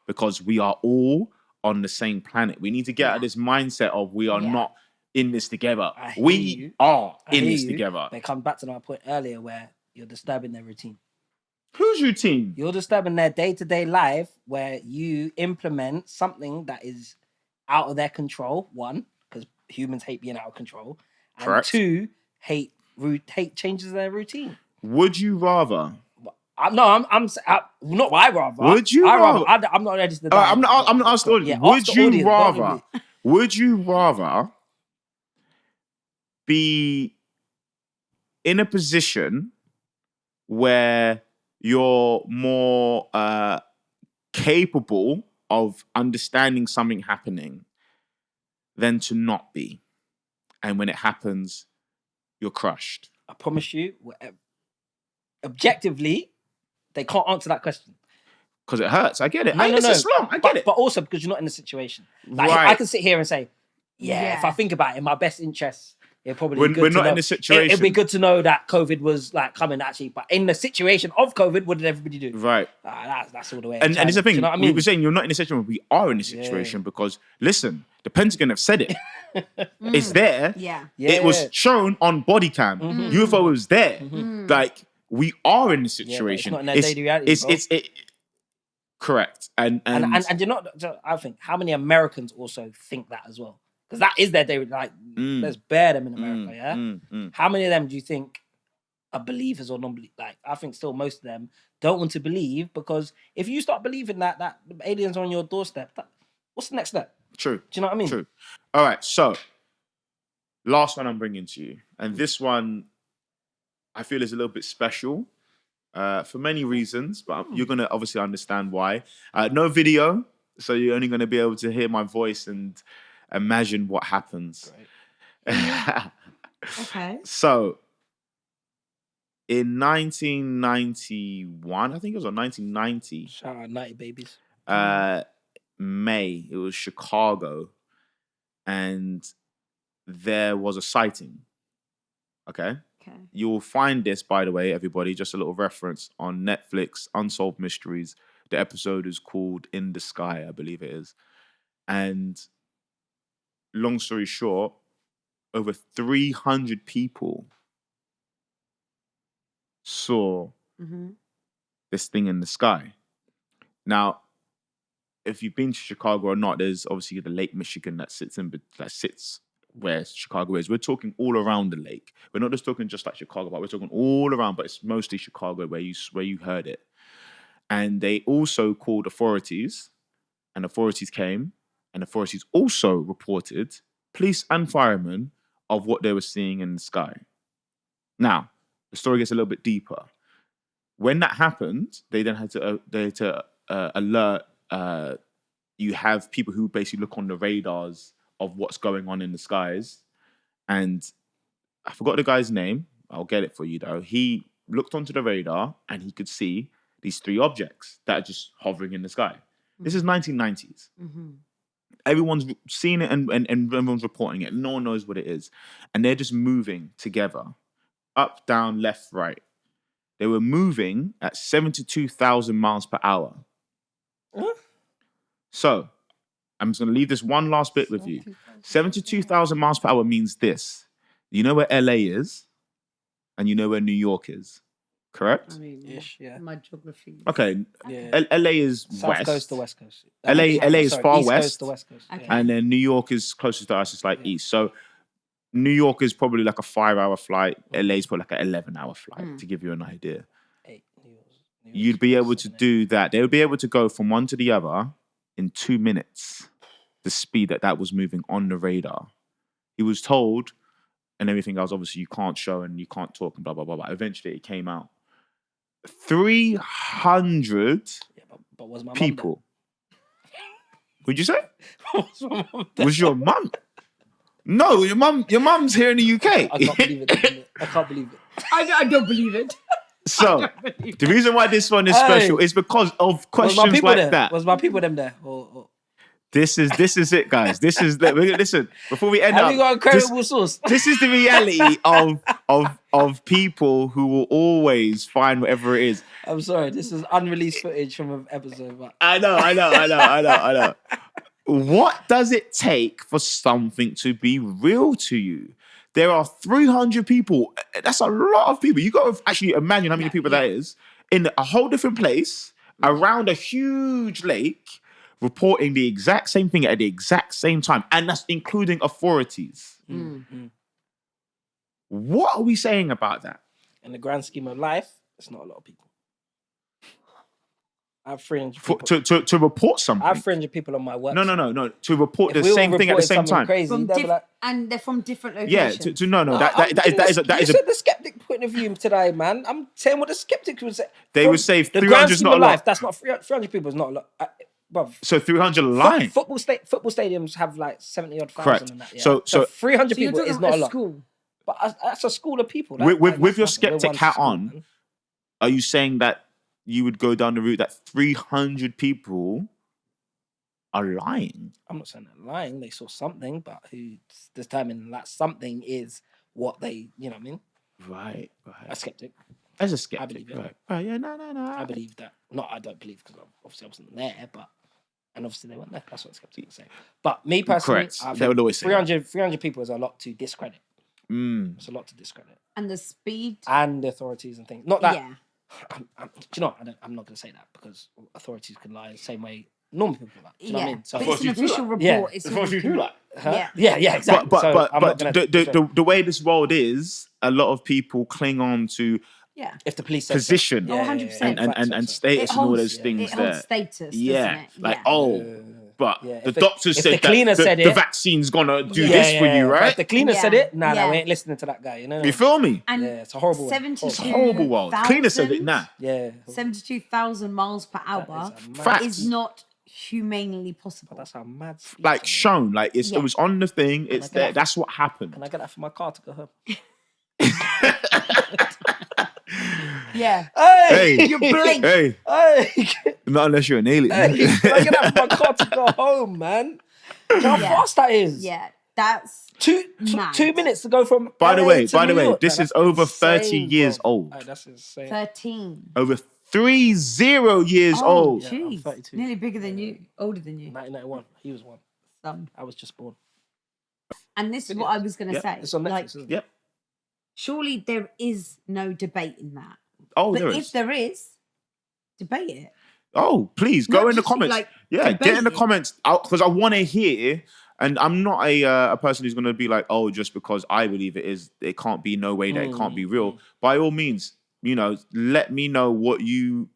S1: Because we are all on the same planet. We need to get out of this mindset of we are not in this together. We are in this together.
S3: They come back to my point earlier where you're disturbing their routine.
S1: Whose routine?
S3: You're disturbing their day-to-day life where you implement something that is out of their control, one, because humans hate being out of control, and
S1: Correct.
S3: 2, hate changes their routine.
S1: Would you rather...
S3: I'm not what I rather.
S1: Would you rather?
S3: I'm not ready to die.
S1: I'm not asking the audience. Would you rather be in a position where you're more capable of understanding something happening than to not be? And when it happens, you're crushed.
S3: I promise you, objectively, they can't answer that question.
S1: Because it hurts. I get it.
S3: No.
S1: I get it.
S3: But also because you're not in the situation. Like,
S1: Right.
S3: I can sit here and say, if I think about it, in my best interests, it'd probably be good
S1: we're
S3: to
S1: not
S3: know.
S1: in the situation.
S3: It'd be good to know that COVID was like coming actually. But in the situation of COVID, what did everybody do?
S1: Right.
S3: That's all the way.
S1: And it's the thing.
S3: Do you know what I
S1: We
S3: mean?
S1: were saying you're not in a situation where we are in a situation because, listen, the Pentagon have said it. It's there.
S2: Yeah.
S1: It was shown on body cam. UFO was there. Like, we are in the situation.
S3: Yeah, but it's not in their daily reality, bro.
S1: Correct. And
S3: you're not. I think how many Americans also think that as well, because that is their daily. Like, there's bare them in America. How many of them do you think are believers or non-believers? Like, I think still most of them don't want to believe, because if you start believing that aliens are on your doorstep, what's the next step?
S1: True.
S3: Do you know what I mean?
S1: True. All right. So, last one I'm bringing to you, and this one I feel is a little bit special for many reasons, but you're going to obviously understand why. No video, so you're only going to be able to hear my voice and imagine what happens.
S2: Okay.
S1: So, in 1991, I think it was, or 1990.
S3: Shout out 90 babies.
S1: May, it was Chicago, and there was a sighting. Okay.
S2: Okay.
S1: You'll find this, by the way, everybody, just a little reference on Netflix, Unsolved Mysteries. The episode is called In the Sky, I believe it is. And long story short, over 300 people saw this thing in the sky. Now, if you've been to Chicago or not, there's obviously the Lake Michigan that sits where Chicago is. We're talking all around the lake. We're not just talking just like Chicago, but we're talking all around, but it's mostly Chicago where you heard it. And they also called authorities, and authorities came, and authorities also reported police and firemen of what they were seeing in the sky. Now, the story gets a little bit deeper. When that happened, they then had to alert. You have people who basically look on the radars of what's going on in the skies, and I forgot the guy's name. I'll get it for you though. He looked onto the radar and he could see these 3 objects that are just hovering in the sky. This is 1990s. Everyone's seen it and everyone's reporting it. No one knows what it is, and they're just moving together, up, down, left, right. They were moving at 72,000 miles per hour. So, I'm just going to leave this one last bit with you. 72,000 miles per hour means this. You know where LA is, and you know where New York is, correct?
S2: I mean, my geography.
S1: Okay, LA is
S3: South
S1: west.
S3: Coast to West Coast.
S1: LA is far
S3: East
S1: west,
S3: Coast to West Coast.
S2: Okay.
S1: and then New York is closest to us. It's like east. So New York is probably like a 5-hour flight. LA is probably like an 11-hour flight, to give you an idea. You'd be able to do that. They would be able to go from one to the other in 2 minutes. The speed that was moving on the radar. He was told, and everything else, obviously you can't show and you can't talk and blah, blah, blah, blah. Eventually it came out. 300
S3: but was my
S1: people. What'd you say?
S3: Was my mum there?
S1: Was your mum? No, your mum's here in the UK.
S3: I can't believe it. I can't believe it.
S2: I don't believe it.
S1: So, the reason why this one is special is because of questions like
S3: there?
S1: that.
S3: Was my people them there? Or...
S1: This is it, guys. Listen. Before we end
S3: Have
S1: up,
S3: you got a credible source?
S1: This is the reality of people who will always find whatever it is.
S3: I'm sorry, this is unreleased footage from an episode. But...
S1: I know. What does it take for something to be real to you? There are 300 people. That's a lot of people. You got to actually imagine how many people that is in a whole different place around a huge lake, reporting the exact same thing at the exact same time, and that's including authorities. What are we saying about that?
S3: In the grand scheme of life, it's not a lot of people. I have 300 people.
S1: To report something.
S3: I have 300 people on my work.
S1: No. To report the same thing at the same time.
S3: Crazy,
S2: and they're from different locations.
S1: That is
S3: you said the skeptic point of view today, man. I'm saying what the skeptic would say.
S1: They would say 300 is not a lot.
S3: That's not 300 people is not a lot.
S1: So 300 lying.
S3: Football stadiums have like 70 odd thousand.
S1: Correct.
S3: And that, yeah.
S1: So
S3: 300 people is not a lot.
S2: School.
S3: But that's a school of people.
S1: With your skeptic hat on, are you saying that you would go down the route that 300 people are lying?
S3: I'm not saying they're lying. They saw something, but who's determining that something is what they, you know what I mean?
S1: Right.
S3: A skeptic.
S1: As a skeptic,
S3: I believe it.
S1: Right. Yeah, no.
S3: I believe that. Not I don't believe because obviously I wasn't there, but and obviously they weren't there. That's what skeptics would say. But me personally,
S1: Correct.
S3: I
S1: They would always say
S3: 300 people is a lot to discredit. It's a lot to discredit.
S2: And the speed.
S3: And the authorities and things. Not that.
S2: Yeah.
S3: Do you know what? I'm not going to say that because authorities can lie the same way normal people lie. Do you know what I mean? So
S2: but it's an official report.
S3: Yeah.
S2: It's
S3: Yeah, exactly.
S1: But the way this world is, a lot of people cling on to
S3: if the police
S1: position
S2: so. 100%.
S1: and status and all those things
S2: it
S1: there.
S2: Holds status,
S1: yeah.
S2: Doesn't it?
S1: But the doctor said
S3: that
S1: the vaccine's gonna do this for you, right?
S3: But if the cleaner said it, we ain't listening to that guy. You know,
S1: you feel me?
S2: And
S3: it's a horrible,
S1: it's a horrible world. Cleaner said it, nah.
S2: 72,000 miles per hour is not humanely possible.
S3: That's how mad.
S1: Like shown, like it was on the thing. It's there. That's what happened.
S3: Can I get that for my car to go home?
S2: Yeah.
S3: Hey,
S2: you blink.
S1: Hey. Not unless you're an alien.
S3: Hey, can I get that for my car to go home, man? Do you know how fast that is?
S2: Yeah. That's
S3: two minutes to go from.
S1: By the
S3: LA
S1: way,
S3: to New York.
S1: this is over 30 years old.
S3: That's insane.
S2: 13.
S1: Over 30 years old.
S3: Yeah, I'm
S2: Jeez.
S3: 32.
S2: Nearly bigger than you. Older than you.
S3: 1991. He was one. I was just born.
S2: And this is what I was going to say.
S3: It's on Netflix,
S2: like,
S3: isn't it?
S1: Yep.
S2: surely there is no debate in that.
S1: Oh,
S2: but
S1: there
S2: if
S1: is.
S2: there is, debate it.
S1: Oh, please go
S2: Not
S1: in the
S2: just,
S1: comments.
S2: like,
S1: Get in the
S2: debate it.
S1: comments because I want to hear. And I'm not a person who's going to be like, oh, just because I believe it is, it can't be no way that it can't be real. By all means, let me know what you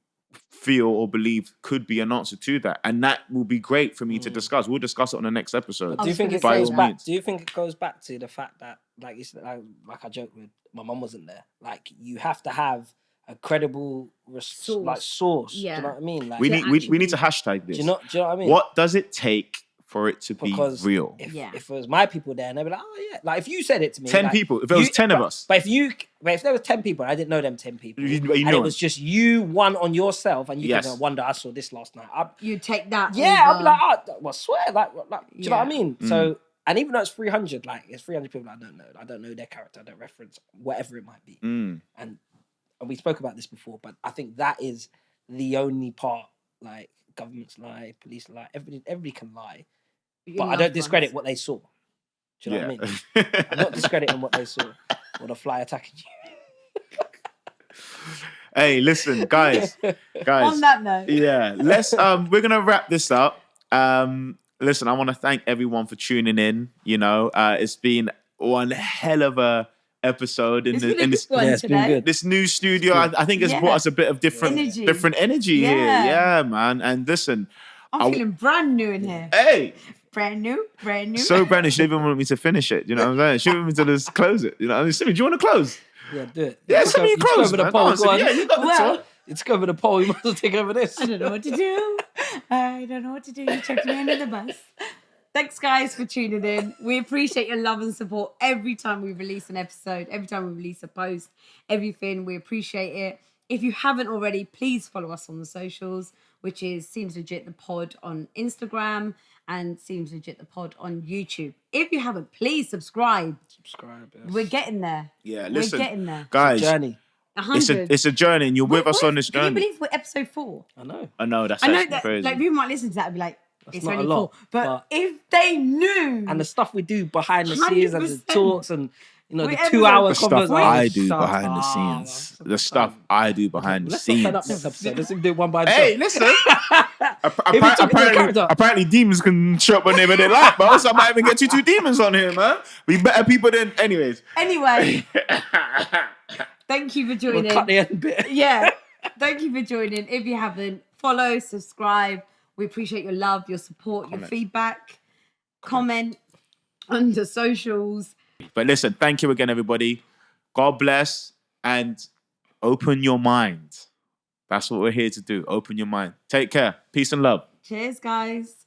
S1: feel or believe could be an answer to that, and that will be great for me to discuss. We'll discuss it on the next episode.
S3: Do you think it
S1: By
S3: goes
S1: all
S3: back?
S1: means.
S3: Do you think it goes back to the fact that, like you said, like I joked with, my mum wasn't there. Like you have to have a credible source.
S2: Yeah.
S3: Do you know what I mean? Like
S1: We need to hashtag this.
S3: Do you know what I mean?
S1: What does it take for it to be real?
S3: If it was my people there, and they'd be like, oh yeah, like if you said it to me,
S1: 10
S3: like,
S1: people. If it was 10 of us.
S3: But if there was 10 people, and I didn't know them 10 people,
S1: You
S3: and
S1: know
S3: it was just you one on yourself, and you
S1: Yes.
S3: can wonder, I saw this last night.
S2: You take that.
S3: Yeah,
S2: over-
S3: I'd be like, oh, well, swear, like, do you know what I mean?
S1: Mm.
S3: So, and even though it's 300, like it's 300 people I don't know. I don't know their character, I don't reference whatever it might be.
S1: Mm.
S3: And we spoke about this before, but I think that is the only part. Like governments lie, police lie, everybody can lie, but I don't discredit what they saw. Do you know what I mean? I'm not discrediting what they saw or the fly attacking you.
S1: Hey, listen, guys.
S2: On that note.
S1: Yeah, let's we're gonna wrap this up. Listen, I want to thank everyone for tuning in. It's been one hell of a episode in this new studio. I think it's brought us a bit of different energy here. Yeah, man. And listen,
S2: I'm feeling brand new in here.
S1: Hey,
S2: brand new.
S1: so brand new. She didn't even want me to finish it. You know what I'm saying? She wanted me to just close it. You know, I mean, Simi, do you want to close?
S3: Yeah, do it.
S1: Yeah, Simi, you close, man.
S3: Pole,
S1: Go on, Simi. Yeah, you got the talk.
S3: You took over the poll. You might as well take over this.
S2: I don't know what to do. You chucked me under the bus. Thanks, guys, for tuning in. We appreciate your love and support every time we release an episode, every time we release a post, everything. We appreciate it. If you haven't already, please follow us on the socials, which is Seems Legit the Pod on Instagram and Seems Legit the Pod on YouTube. If you haven't, please subscribe.
S3: Yes.
S2: We're getting there.
S1: Yeah, listen,
S2: we're getting there.
S1: guys.
S3: It's a journey.
S2: 100.
S1: It's a journey, and you're with us on this
S2: Can you
S1: journey.
S2: believe we're episode 4?
S3: I know.
S1: That's
S2: I know
S1: actually
S2: that
S1: crazy.
S2: like people might listen to that and be like, it's
S3: not
S2: only
S3: a lot,
S2: 4. But if they knew,
S3: and the stuff we do behind the scenes and the
S2: 100%.
S3: talks and the
S2: We
S3: 2-hour
S1: the stuff
S3: conversation.
S1: I do behind the scenes. The stuff I do behind the
S3: Let's not turn up
S1: scenes.
S3: next episode. Let's do it one by one.
S1: Hey, listen.
S3: If you took the character.
S1: Apparently, demons can show up whenever they like, bro. So I might even get two demons on here, man. We better people than, anyways.
S2: Anyway, thank you for joining.
S3: We'll cut the end bit.
S2: Yeah, thank you for joining. If you haven't, follow, subscribe. We appreciate your love, your support, your feedback. Comment on the socials.
S1: But listen, thank you again, everybody. God bless and open your mind. That's what we're here to do. Open your mind. Take care. Peace and love.
S2: Cheers, guys.